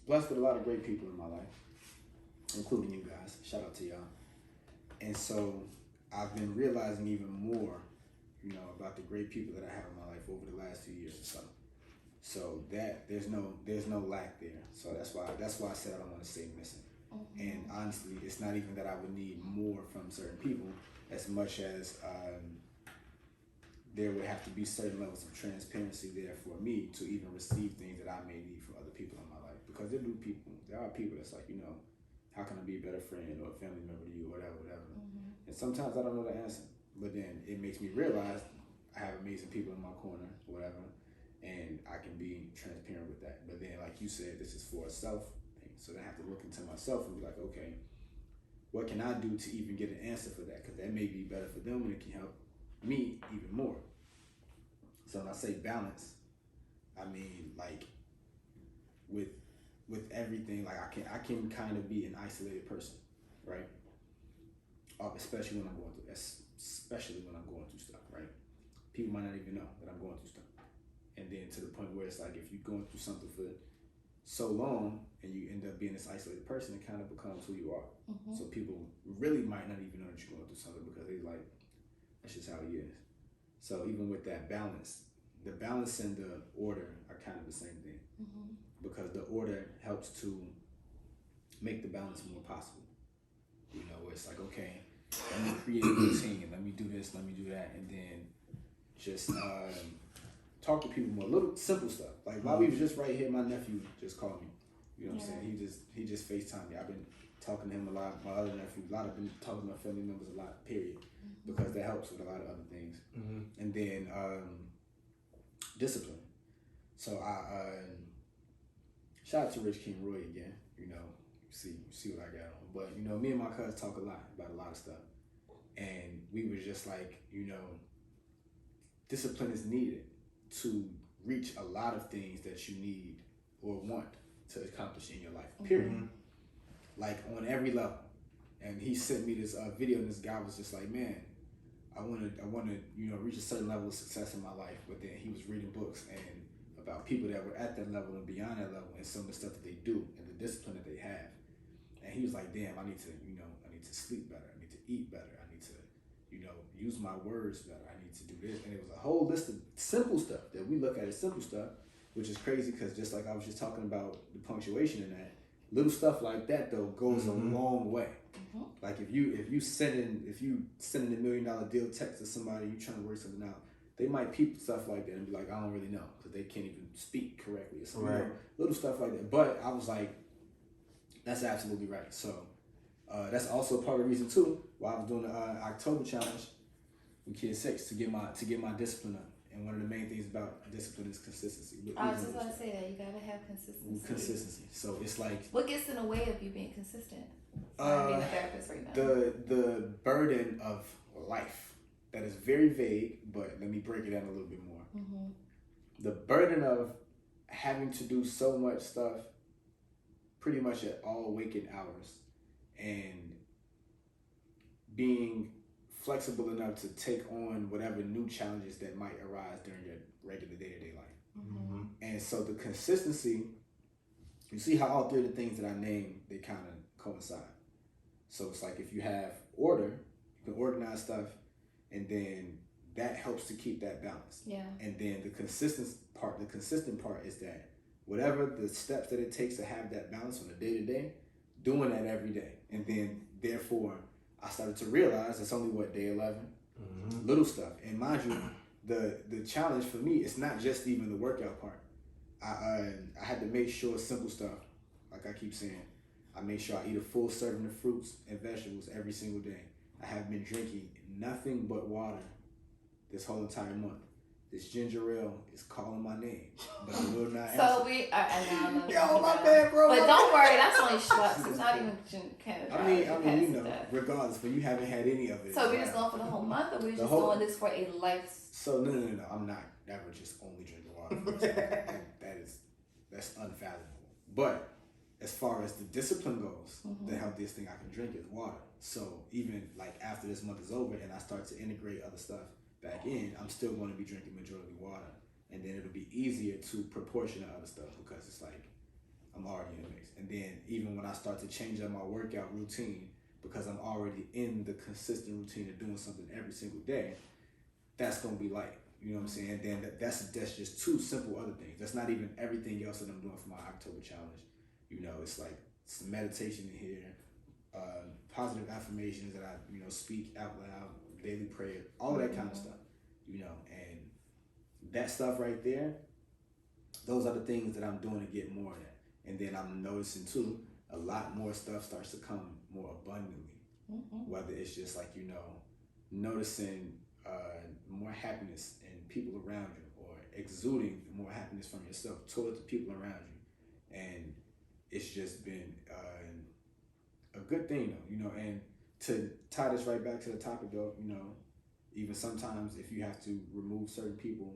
blessed with a lot of great people in my life, including you guys. Shout out to y'all. And so I've been realizing even more, about the great people that I have in my life over the last few years or so. So that there's no lack there. So that's why I said I don't want to say missing. And honestly, it's not even that I would need more from certain people as much as there would have to be certain levels of transparency there for me to even receive things that I may need from other people in my life. Because there are people that's like, how can I be a better friend or a family member to you, or whatever. And sometimes I don't know the answer. But then it makes me realize I have amazing people in my corner, whatever, and I can be transparent with that. But then, like you said, this is for a self thing. So then I have to look into myself and be like, okay, what can I do to even get an answer for that? Because that may be better for them and it can help me even more. So when I say balance, I mean like with everything, like I can kind of be an isolated person, right? Especially when I'm going through stuff, right? People might not even know that I'm going through stuff. And then to the point where it's like if you're going through something for so long and you end up being this isolated person, it kind of becomes who you are. So people really might not even know that you're going through something because they're like, that's just how he is. So even with that balance, the balance and the order are kind of the same thing. Because the order helps to make the balance more possible. Where it's like, okay, let me create a routine, let me do this, let me do that, and then just talk to people more. Little simple stuff. Like while we was just right here, my nephew just called me. You know what I'm saying? He just FaceTimed me. I've been talking to him a lot. My other nephew, I've been talking to my family members a lot, period. Because that helps with a lot of other things. And then discipline. So I shout out to Rich King Roy again. See what I got on. But me and my cousin talk a lot about a lot of stuff. And we was just like, discipline is needed to reach a lot of things that you need or want to accomplish in your life, period. Like on every level. And he sent me this video, and this guy was just like, man, I want to reach a certain level of success in my life. But then he was reading books and about people that were at that level and beyond that level, and some of the stuff that they do and the discipline that they have. And he was like, damn, I need to sleep better. I need to eat better. I need to, use my words better. I need to do this. And it was a whole list of simple stuff that we look at as simple stuff, which is crazy because just like I was just talking about the punctuation in that, little stuff like that though goes a long way. Like if you sending $1 million deal text to somebody, you trying to work something out, they might peep stuff like that and be like, I don't really know, because they can't even speak correctly or something. Right. Little stuff like that. But I was like, that's absolutely right. So that's also part of the reason too why I was doing the October challenge with Kid 6 to get my discipline up. And one of the main things about discipline is consistency. I was just about to say that you gotta have consistency. Consistency. So it's like, what gets in the way of you being consistent? I'm being a therapist right now. the burden of life that is very vague, but let me break it down a little bit more. Mm-hmm. The burden of having to do so much stuff pretty much at all waking hours and being flexible enough to take on whatever new challenges that might arise during your regular day-to-day life. Mm-hmm. And so the consistency, you see how all three of the things that I named, they kind of coincide. So it's like if you have order, you can organize stuff, and then that helps to keep that balance. Yeah. And then the consistent part is that whatever the steps that it takes to have that balance on a day-to-day, doing that every day. And then therefore I started to realize it's only day 11, little stuff. And mind you, the challenge for me, it's not just even the workout part. I had to make sure simple stuff, like I keep saying, I make sure I eat a full serving of fruits and vegetables every single day. I have been drinking nothing but water this whole entire month. This ginger ale is calling my name, but I will not answer. So we, Yo, my bad, bro. But don't worry, that's only Schweppes. It's not even Canada. I mean, you know, regardless, but you haven't had any of it. So we're just going for the whole month, or we're just doing this for a life? So no. I'm not ever just only drinking water. That's unfathomable. But as far as the discipline goes, the healthiest thing I can drink is water. So even like after this month is over and I start to integrate other stuff back in, I'm still going to be drinking majority water, and then it'll be easier to proportion to other stuff because it's like I'm already in the mix. And then even when I start to change up my workout routine, because I'm already in the consistent routine of doing something every single day, that's going to be light. You know what I'm saying? And then that's just two simple other things. That's not even everything else that I'm doing for my October challenge. You know, it's like some meditation in here, positive affirmations that I, speak out loud, daily prayer, all of that kind of stuff, and that stuff right there, those are the things that I'm doing to get more of that. And then I'm noticing too, a lot more stuff starts to come more abundantly, whether it's just like, noticing more happiness in people around you, or exuding more happiness from yourself towards the people around you. And it's just been a good thing though, and to tie this right back to the topic though, even sometimes if you have to remove certain people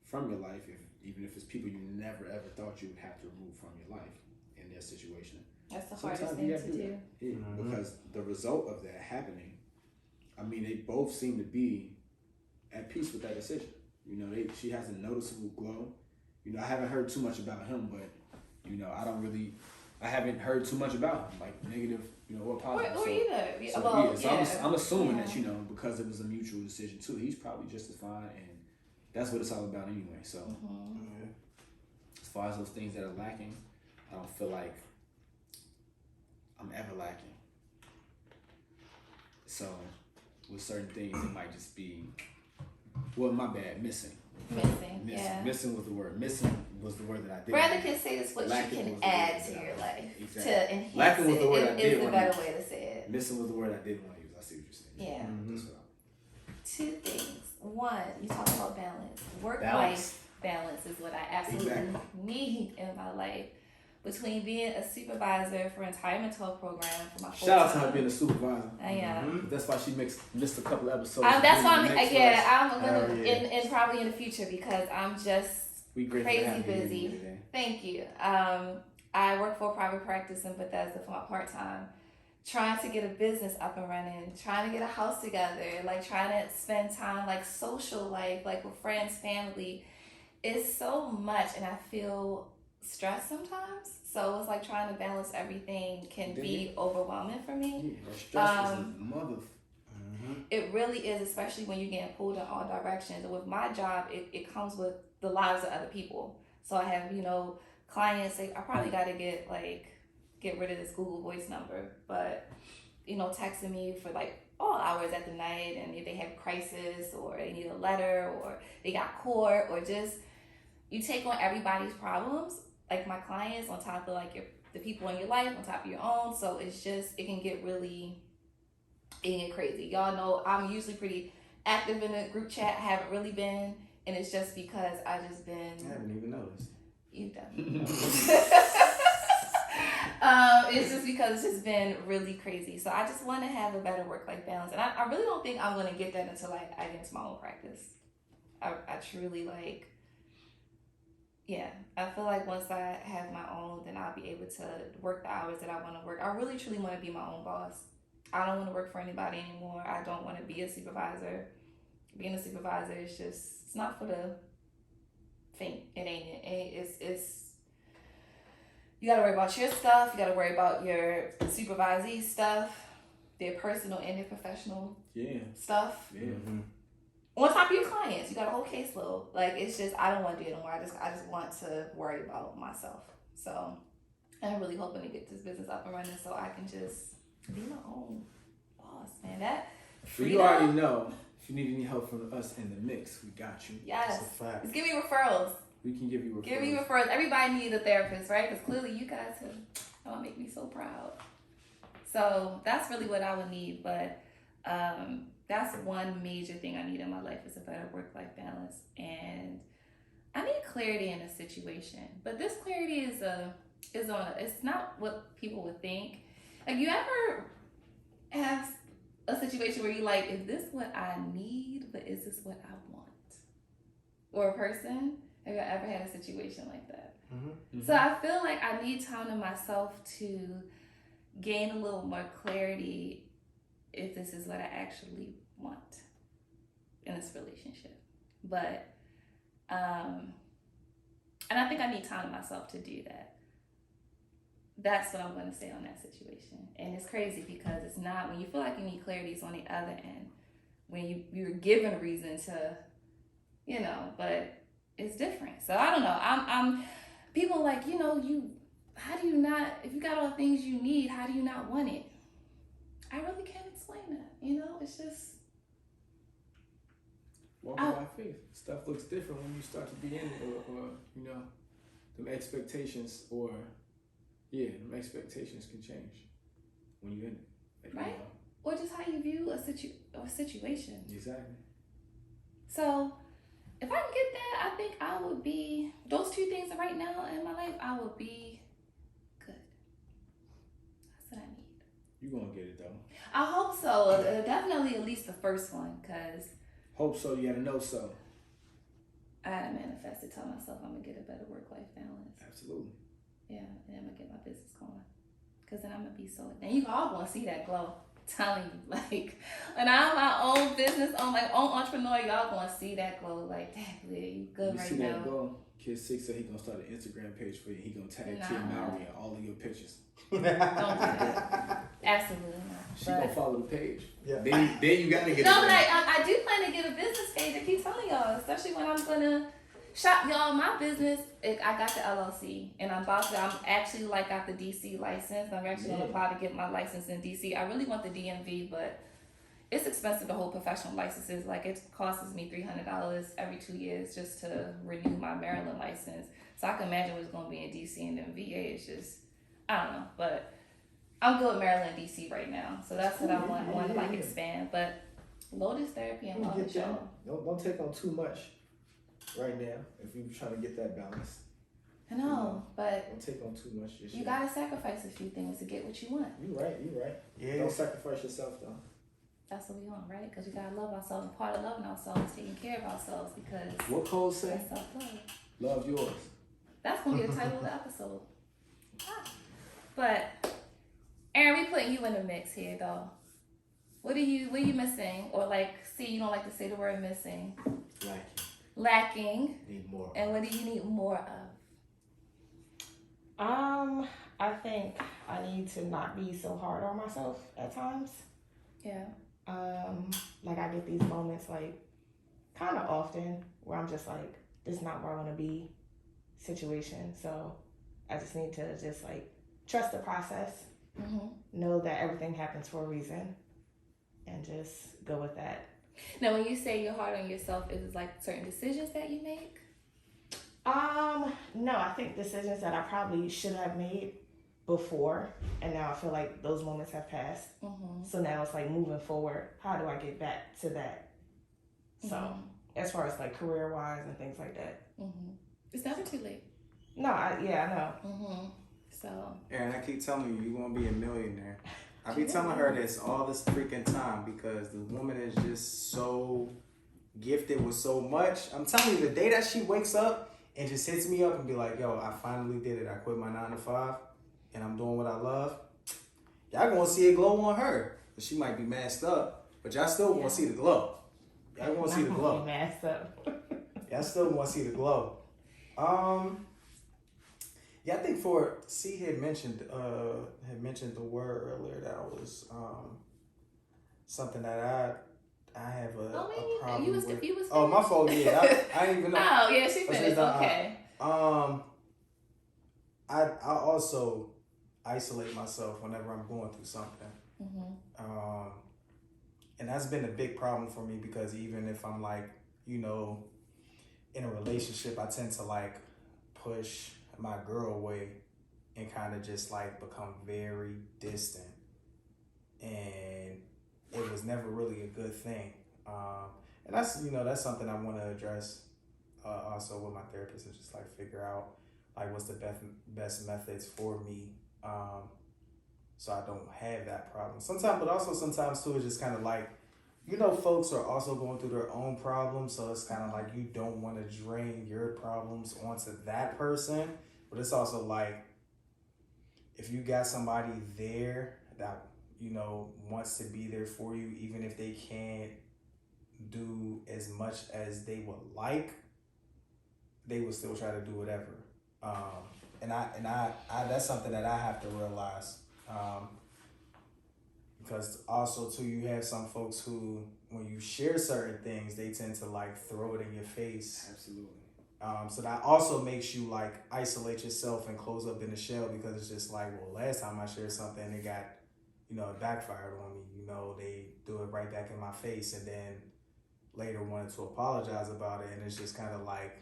from your life, even if it's people you never ever thought you would have to remove from your life in their situation, that's the hardest thing to do. Yeah, because the result of that happening, I mean, they both seem to be at peace with that decision. She has a noticeable glow. I haven't heard too much about him, but I haven't heard too much about him, like negative, or positive. Or either. So I'm assuming that, because it was a mutual decision too, he's probably just as fine, and that's what it's all about anyway. So as far as those things that are lacking, I don't feel like I'm ever lacking. So with certain things, it might just be, missing. Missing was the word. Missing was the word that I did. Brother can say this, what you can add to your life to enhance lacking was the word I did. Is the better way to say it. Missing was the word I didn't want to use. I see what you're saying. Yeah. Two things. One, you talk about balance. Work-life balance is what I absolutely need in my life. Between being a supervisor for an entire mental health program for my shout out to her being a supervisor. I am. That's why she missed a couple episodes. That's why I'm gonna in probably in the future, because I'm just crazy busy. Thank you. I work for a private practice in Bethesda for my part-time, trying to get a business up and running, trying to get a house together, like trying to spend time like social life, like with friends, family. It's so much, and I feel stressed sometimes. So it's like trying to balance everything can be overwhelming for me. Yeah, stress is a mother. It really is, especially when you're getting pulled in all directions. And with my job, it comes with the lives of other people. So I have, clients say, I probably got to get rid of this Google Voice number, but, texting me for like all hours at the night, and if they have crisis or they need a letter or they got court, or just, you take on everybody's problems, like my clients, on top of like the people in your life, on top of your own. So it's just, it can get crazy. Y'all know I'm usually pretty active in the group chat. I haven't really been And it's just because I just been. I haven't even noticed. You definitely. It's just because it's just been really crazy. So I just want to have a better work-life balance, and I really don't think I'm gonna get that until I get into my own practice. I truly like. Yeah, I feel like once I have my own, then I'll be able to work the hours that I want to work. I really truly want to be my own boss. I don't want to work for anybody anymore. I don't want to be a supervisor. Being a supervisor is just, it's not for the faint. It ain't it. It's you got to worry about your stuff. You got to worry about your supervisee stuff, their personal and their professional stuff. Yeah. Mm-hmm. On top of your clients, you got a whole caseload. Like, it's just, I don't want to do it anymore. I just want to worry about myself. So I'm really hoping to get this business up and running so I can just be my own boss, man. That freedom. You already know. If you need any help from us in the mix, we got you. Yes. That's a fact. Just give me referrals. We can give you referrals. Give me referrals. Everybody needs a therapist, right? Because clearly you guys have make me so proud. So that's really what I would need. But that's one major thing I need in my life is a better work-life balance. And I need clarity in a situation. But this clarity it's not what people would think. Like, you ever have a situation where you like, is this what I need, but is this what I want? Or a person? Have you ever had a situation like that? Mm-hmm. So I feel like I need time to myself to gain a little more clarity if this is what I actually want in this relationship. But, and I think I need time to myself to do that. That's what I'm going to say on that situation. And it's crazy because it's not, when you feel like you need clarity, it's on the other end. When you're given reason to, but it's different. So I don't know. I'm people like, how do you not, if you got all the things you need, how do you not want it? I really can't explain that. It's just. Walking by faith. Stuff looks different when you start to be in it, or them expectations, them expectations can change when you're in it. Like, right? Or just how you view a situation. Exactly. So, if I can get that, I think I would be, those two things right now in my life, I would be good. That's what I need. You're going to get it, though. I hope so. Definitely at least the first one, because. Hope so, you got to know so. I had to manifest it, tell myself I'm going to get a better work-life balance. Absolutely. Yeah, and I'm going to get my business going. Because then I'm going to be so, and you all going to see that glow. Telling you, like, when I'm my own business, own entrepreneur, y'all gonna see that glow. Like, dang, Leah, you good you right see now. That glow? Kid 6 said he gonna start an Instagram page for you. He gonna tag Tia and Cory in all of your pictures. Don't do that. Absolutely not. She gonna follow the page. Yeah. Then you gotta get. No, but I do plan to get a business page. I keep telling y'all, especially when I'm gonna shop y'all my business. I got the LLC, and I'm actually got the DC license. I'm actually gonna apply to get my license in DC. I really want the DMV, but it's expensive to hold professional licenses. Like, it costs me $300 every 2 years just to renew my Maryland license. So I can imagine what's gonna be in DC, and then VA is just, I don't know. But I'm good with Maryland and DC right now, so that's what I want to expand. But Lotus Therapy and Wellness Show. Don't take on too much right now if you're trying to get that balance. I know, but don't take on too much. You gotta sacrifice a few things to get what you want. You right. Yeah. Don't sacrifice yourself though. That's what we want, right? Because we gotta love ourselves. And part of loving ourselves is taking care of ourselves, because what Cole say? that's self-love. Love yours. That's gonna be the title of the episode. But Aaron, we putting you in the mix here, though. What are you missing? Or you don't like to say the word missing. Lacking. Need more. And what do you need more of? I think I need to not be so hard on myself at times. Yeah. I get these moments kind of often where I'm just like, this is not where I want to be situation. So I just need to just trust the process, know that everything happens for a reason, and just go with that. Now, when you say you're hard on yourself, is it certain decisions that you make? No, I think decisions that I probably should have made before, and now I feel like those moments have passed. So now it's moving forward, how do I get back to that? So as far as like career wise and things like that. Mm-hmm. It's never too late. No, I know. Mm-hmm. So. Aaron, I keep telling you, you're gonna be a millionaire. I be telling her this all this freaking time because the woman is just so gifted with so much. I'm telling you, the day that she wakes up and just hits me up and be like, yo, I finally did it. I quit my 9 to 5 and I'm doing what I love. Y'all gonna see a glow on her. But she might be masked up, but y'all still gonna see the glow. Y'all gonna see the glow. Masked up. Y'all still gonna see the glow. Yeah, I think C had mentioned the word earlier that was something that I have a problem with. Oh, my fault. Yeah, I didn't even know. Oh, yeah, she finished. Okay. I also isolate myself whenever I'm going through something. Mm-hmm. And that's been a big problem for me because even if I'm like, in a relationship, I tend to like push my girl away and kind of just like become very distant. And it was never really a good thing. And that's something I want to address also with my therapist and just like figure out like what's the best methods for me so I don't have that problem. Sometimes too, it's just kind of like, folks are also going through their own problems, so it's kind of like you don't want to drain your problems onto that person, but it's also like if you got somebody there that wants to be there for you, even if they can't do as much as they would like, they will still try to do whatever. And I that's something that I have to realize. Because also too, you have some folks who, when you share certain things, they tend to like throw it in your face. Absolutely. So that also makes you like isolate yourself and close up in the shell because it's just like, well, last time I shared something, it got, it backfired on me. They threw it right back in my face and then later wanted to apologize about it. And it's just kind of like,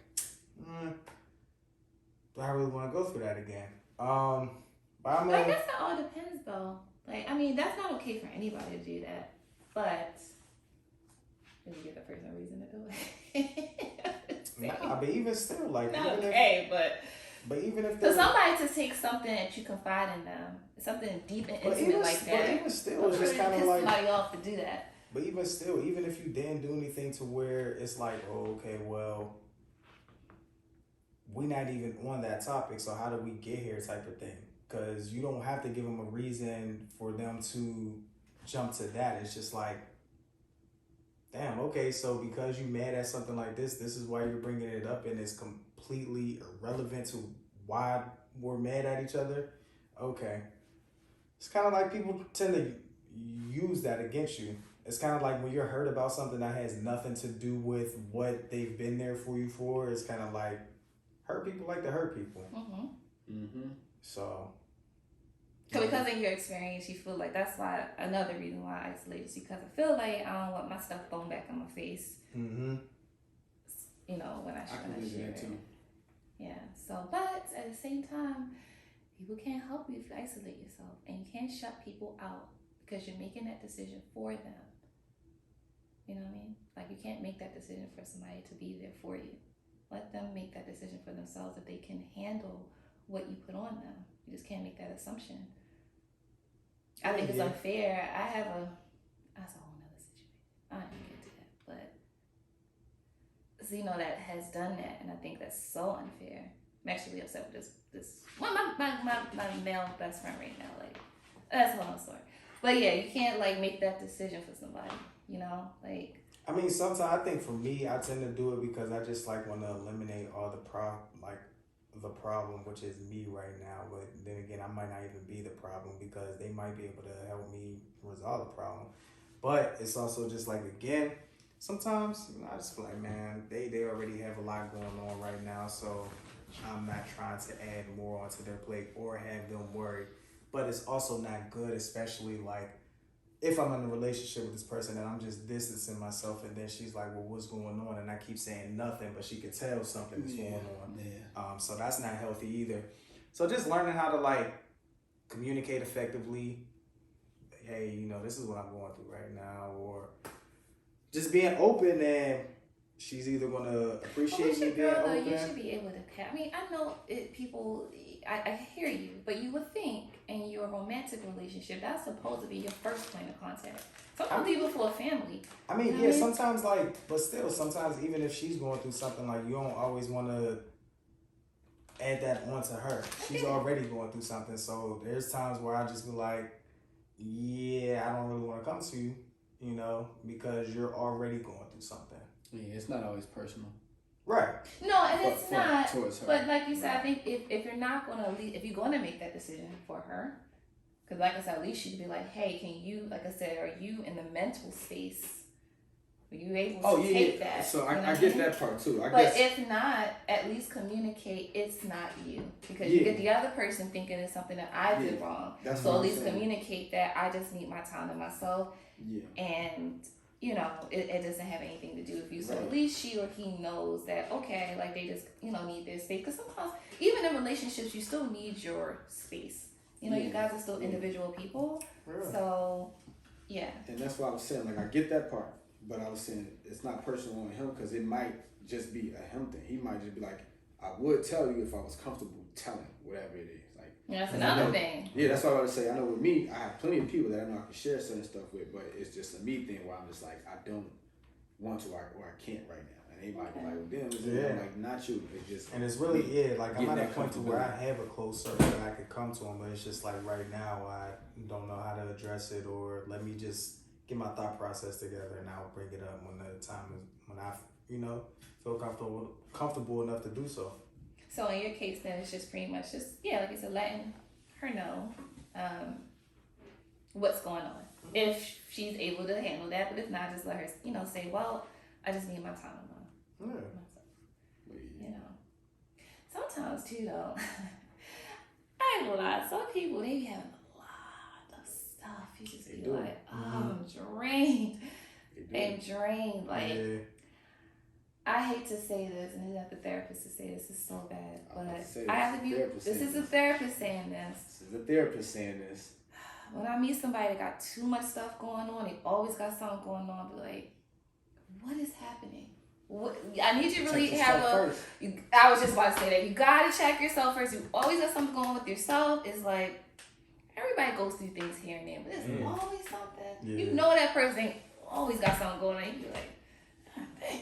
do I really want to go through that again? But I guess that all depends though. Like, I mean, that's not okay for anybody to do that. But did you give the person a reason to do it? Nah, but even still, like, not okay, but even if for somebody to take something that you confide in them, something deep and intimate like that, but even still, it's just kind of like somebody off to do that. But even still, even if you didn't do anything to where it's like, oh, okay, well, we're not even on that topic, so how did we get here type of thing? Because you don't have to give them a reason for them to jump to that. It's just like, damn, okay, so because you mad at something like this is why you're bringing it up and it's completely irrelevant to why we're mad at each other? Okay. It's kind of like people tend to use that against you. It's kind of like when you're hurt about something that has nothing to do with what they've been there for you for. It's kind of like hurt people like to hurt people. So. Because of your experience, you feel like that's why another reason why I isolated you, because I feel like I don't want my stuff thrown back in my face. When I share it. Yeah. So, but at the same time, people can't help you if you isolate yourself, and you can't shut people out because you're making that decision for them. You know what I mean? Like, you can't make that decision for somebody to be there for you. Let them make that decision for themselves if they can handle what you put on them. You just can't make that assumption. I think it's unfair. That's a whole nother situation. I don't even get to that. But, so, that has done that, and I think that's so unfair. I'm actually upset with this my male best friend right now. Like, that's a whole nother story. But yeah, you can't, like, make that decision for somebody, Like, I mean, sometimes I think for me, I tend to do it because I just, like, want to eliminate all the problem, which is me right now. But then again, I might not even be the problem because they might be able to help me resolve the problem. But it's also just like, again, sometimes I just feel like, man, they already have a lot going on right now, so I'm not trying to add more onto their plate or have them worried. But it's also not good, especially like if I'm in a relationship with this person and I'm just distancing myself, and then she's like, well, what's going on? And I keep saying nothing, but she could tell something is going on. Yeah. So that's not healthy either. So just learning how to like communicate effectively. Hey, this is what I'm going through right now. Or just being open and she's either gonna But appreciate with me your being girl, though, open. you should be able to. I mean, I know people. I hear you, but you would think in your romantic relationship that's supposed to be your first point of contact. Sometimes even for a family. I mean, You know yeah, what I mean? sometimes like, but still, sometimes even if she's going through something, like you don't always want to add that onto her. She's already going through something, so there's times where I just be like, yeah, I don't really want to come to you, you know, because you're already going through something. Yeah, it's not always personal. Right. No, and it's For- not. towards her. But like you said, I think if you're not gonna if you're gonna make that decision for her, because like I said, at least she could be like, hey, can you, like I said, are you in the mental space? Are you able to take that? So You know I what get mean? that part too. I But guess. if not, at least communicate it's not you, because Yeah. you get the other person thinking it's something that I did Yeah. wrong. That's So what at I'm least saying. communicate that I just need my time to myself, Yeah. and you know it doesn't have anything to do with you. So Right. at least she or he knows that, okay, like they just need their space. Because sometimes even in relationships you still need your space. You know, you Yeah. guys are still Yeah. individual people. Really? So yeah. And that's why I was saying, like, I get that part, but I was saying it's not personal on him because it might just be a him thing. He might just be like, I would tell you if I was comfortable telling whatever it is. Like, Yeah, that's 'cause I another know- thing. Yeah, that's what I was say. I know with me, I have plenty of people that I know I can share certain stuff with, but it's just a me thing where I'm just like, I don't want to or I can't right now. And they might be like, well, damn, it's Yeah. I'm like, not you. It's just And it's really, like I'm Getting at that a point to where I comfortability. have a close circle that I could come to him, but it's just like right now I don't know how to address it, or let me just get my thought process together and I'll bring it up when the time is, when I, feel comfortable enough to do so. So in your case, then it's just pretty much just like you said, letting her know what's going on. If she's able to handle that, but if not, just let her, say, well, I just need my time alone. Yeah. You know, sometimes too though, I ain't gonna lie, some people they be having a lot of stuff. You just They be do. like, oh, I'm drained. I'm drained. Like, Yeah. I hate to say this, and I have the therapist to say this is so bad, I was about but to say, I have to be. therapist This saying is a this. therapist saying this. This is a therapist saying this. When I meet somebody that got too much stuff going on, they always got something going on. Be like, what is happening? What, I need you to really Check have yourself a. first. I was just about to say that you gotta check yourself first. You always got something going on with yourself. It's like everybody goes through things here and there, but there's Yeah. always something. Yeah. You know that person always got something going on. You be like, dang,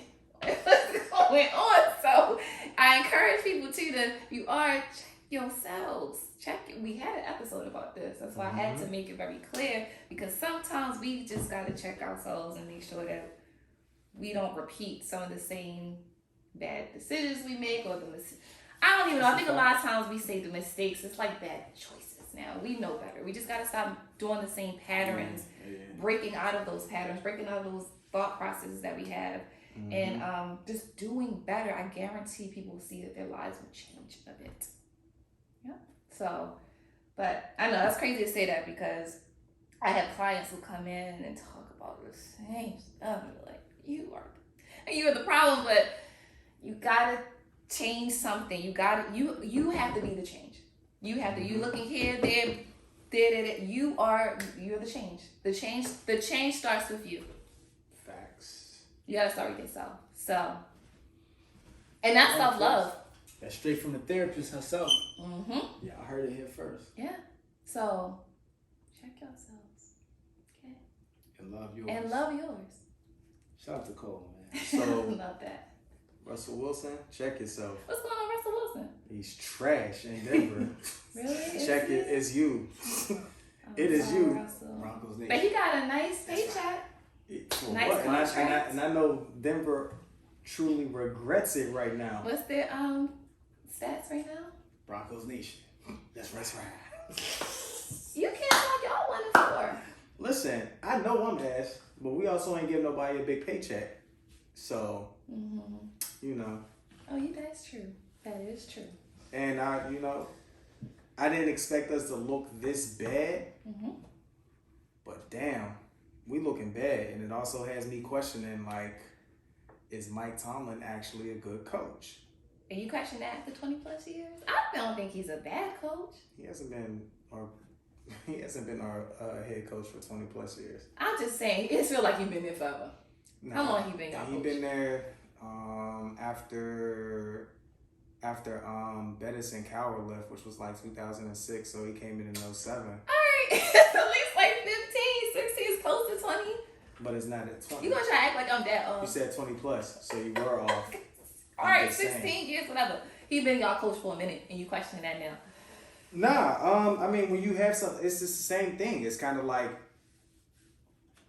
what's going on? So I encourage people too to check yourselves. We had an episode about this. That's why I had to make it very clear, because sometimes we just gotta check ourselves and make sure that we don't repeat some of the same bad decisions we make, or I don't even know. I think a lot of times we say the mistakes, it's like bad choices now. We know better. We just gotta stop doing the same patterns, Yeah. breaking out of those patterns, breaking out of those thought processes that we have, and just doing better. I guarantee people will see that their lives will change a bit. Yeah. So, but I know that's crazy to say that, because I have clients who come in and talk about the same stuff, and they're like, you are the problem, but you gotta change something. You have to be the change. You have to. You looking here, there. You're the change. The change starts with you. Facts. You gotta start with yourself. So, and that's self-love. That's straight from the therapist herself. Mm-hmm. Yeah, I heard it here first. Yeah. So, check yourselves. Okay. And love yours. And love yours. Shout out to Cole, man. So Love that. Russell Wilson, check yourself. What's going on, Russell Wilson? He's trash in Denver. Really? Check it. It's you. I'm It is sorry, you. Russell. Broncos But Nation. he got a nice paycheck. For Nice what? contract. And I know Denver truly regrets it right now. What's their stats right now? Broncos Nation. That's right. You can't like y'all 1-4. Listen, I know I'm ass, but we also ain't give nobody a big paycheck. So, Oh, that's true. That is true. And I didn't expect us to look this bad, but damn, we looking bad. And it also has me questioning, like, is Mike Tomlin actually a good coach? And you question that for 20 plus years? I don't think he's a bad coach. He hasn't been our head coach for 20 plus years. I'm just saying, it feels like you've been there forever. Nah, How long he been y'all He coach? been there After Bettis and Coward left, which was like 2006, so he came in 07. Alright, at least like 15, 16 is close to 20. But it's not at 20. You gonna try to act like I'm that old. You said 20 plus, so you were off. Alright, 16 years, whatever. He been y'all coach for a minute, and you questioning that now. Nah, I mean, when you have something, it's just the same thing. It's kind of like,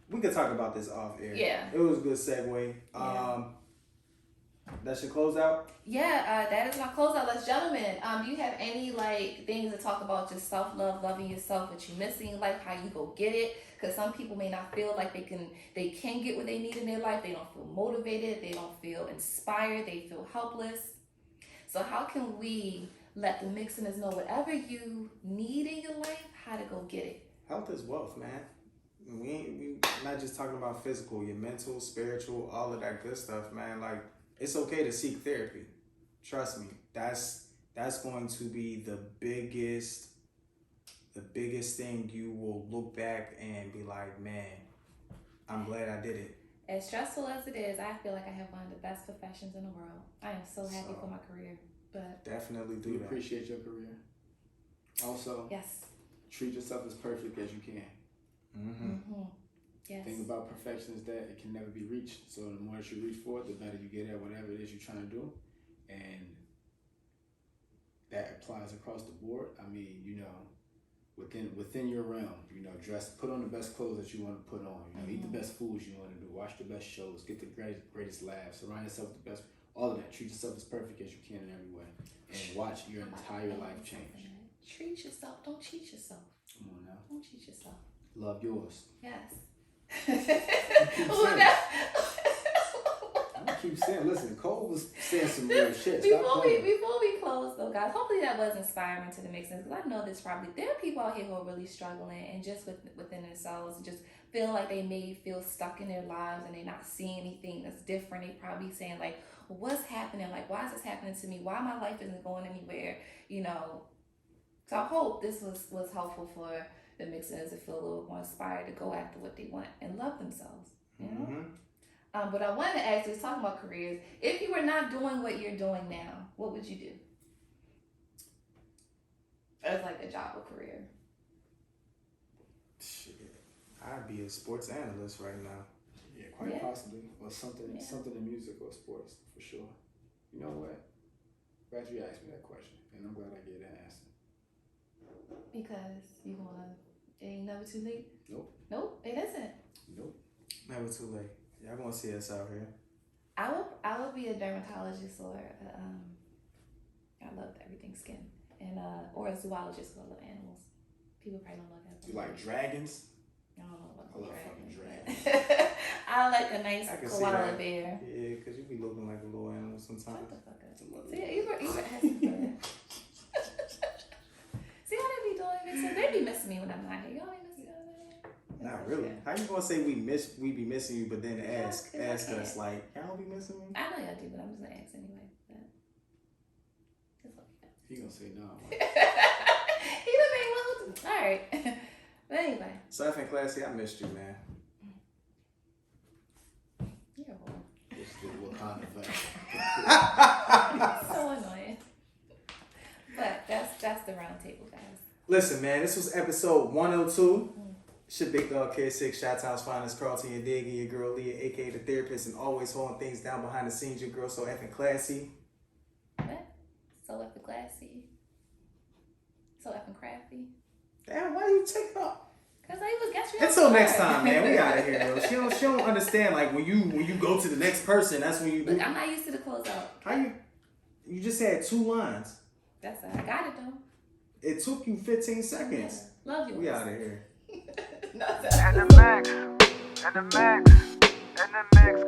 we could talk about this off air. Yeah. It was a good segue. Yeah. That should close out? Yeah, that is my closeout. Let's gentlemen. Do you have any like things to talk about just self-love, loving yourself, what you missing in life, how you go get it? Because some people may not feel like they can get what they need in their life. They don't feel motivated. They don't feel inspired. They feel helpless. So how can we let the Mixxeners know whatever you need in your life, how to go get it? Health is wealth, man. We not just talking about physical, your mental, spiritual, all of that good stuff, man. Like, it's okay to seek therapy. Trust me. That's going to be the biggest thing you will look back and be like, man, I'm glad I did it. As stressful as it is, I feel like I have one of the best professions in the world. I am so happy for my career. But definitely do We that. appreciate your career. Also, yes. treat yourself as perfect as you can. Yes. The thing about perfection is that it can never be reached. So the more that you reach for it, the better you get at whatever it is you're trying to do. And that applies across the board. I mean, within your realm, put on the best clothes that you want to put on. Eat the best foods you want to do. Watch the best shows. Get the greatest laughs. Surround yourself with the best. All of that. Treat yourself as perfect as you can in every way. And watch your entire life change. Treat yourself. Don't cheat yourself. Come on now. Don't cheat yourself. Love yours. Yes. I keep saying, listen, Cole was saying some real shit. Before we close though, guys, hopefully that was inspiring to the Mixxeners, because I know there are people out here who are really struggling and just within themselves, and just feel like they may feel stuck in their lives and they're not seeing anything that's different. They probably saying like, well, what's happening? Like, why is this happening to me? Why my life isn't going anywhere? So I hope this was helpful for the Mixxeners to feel a little more inspired to go after what they want and love themselves. But I wanted to ask you, talking about careers, if you were not doing what you're doing now, what would you do? As like a job or career? Shit. I'd be a sports analyst right now. Yeah, quite possibly. Or something in music or sports, for sure. You know what? Glad you asked me that question, and I'm glad I gave that answer. Because it ain't never too late? Nope, it isn't. Nope. Never too late. Y'all gonna see us out here. I would be a dermatologist or I love everything skin, and or a zoologist who I love animals. People probably don't look at them. You like dragons? I don't know about I love fucking dragons. dragons. I like a nice I can see koala that. bear. Yeah, because you be looking like a little animal sometimes. Shut the fuck up. See, you were asking for See how they be doing it too? They be missing me when I'm not here. Y'all ain't missing me. Not really. How you gonna say we be missing you, but then ask I us can't. like, y'all be missing me? I know y'all do, but I'm just gonna ask anyway. But it's okay. He gonna say no. He the main one. All right. But anyway. Surf and Classy, I missed you, man. You're a whore. This is the Wakanda version. So annoying. But that's the round table, guys. Listen, man, this was episode 102. It's your big dog Kid 6, Chi-Town's finest, Carlton, your dig, and your girl Leah, aka the therapist, and always holding things down behind the scenes. Your girl so effing classy. What? So effing classy. So effing crafty. Damn, why you take off? Cause I was got you. Until next time, man. We out of here, yo. She don't understand. Like when you go to the next person, that's when you do. Look, I'm not used to the closeout. How you just had 2 lines. That's all. I got it though. It took you 15 seconds. Yeah. Love you. We out of here. No, And the mix, and the mix, and the mix.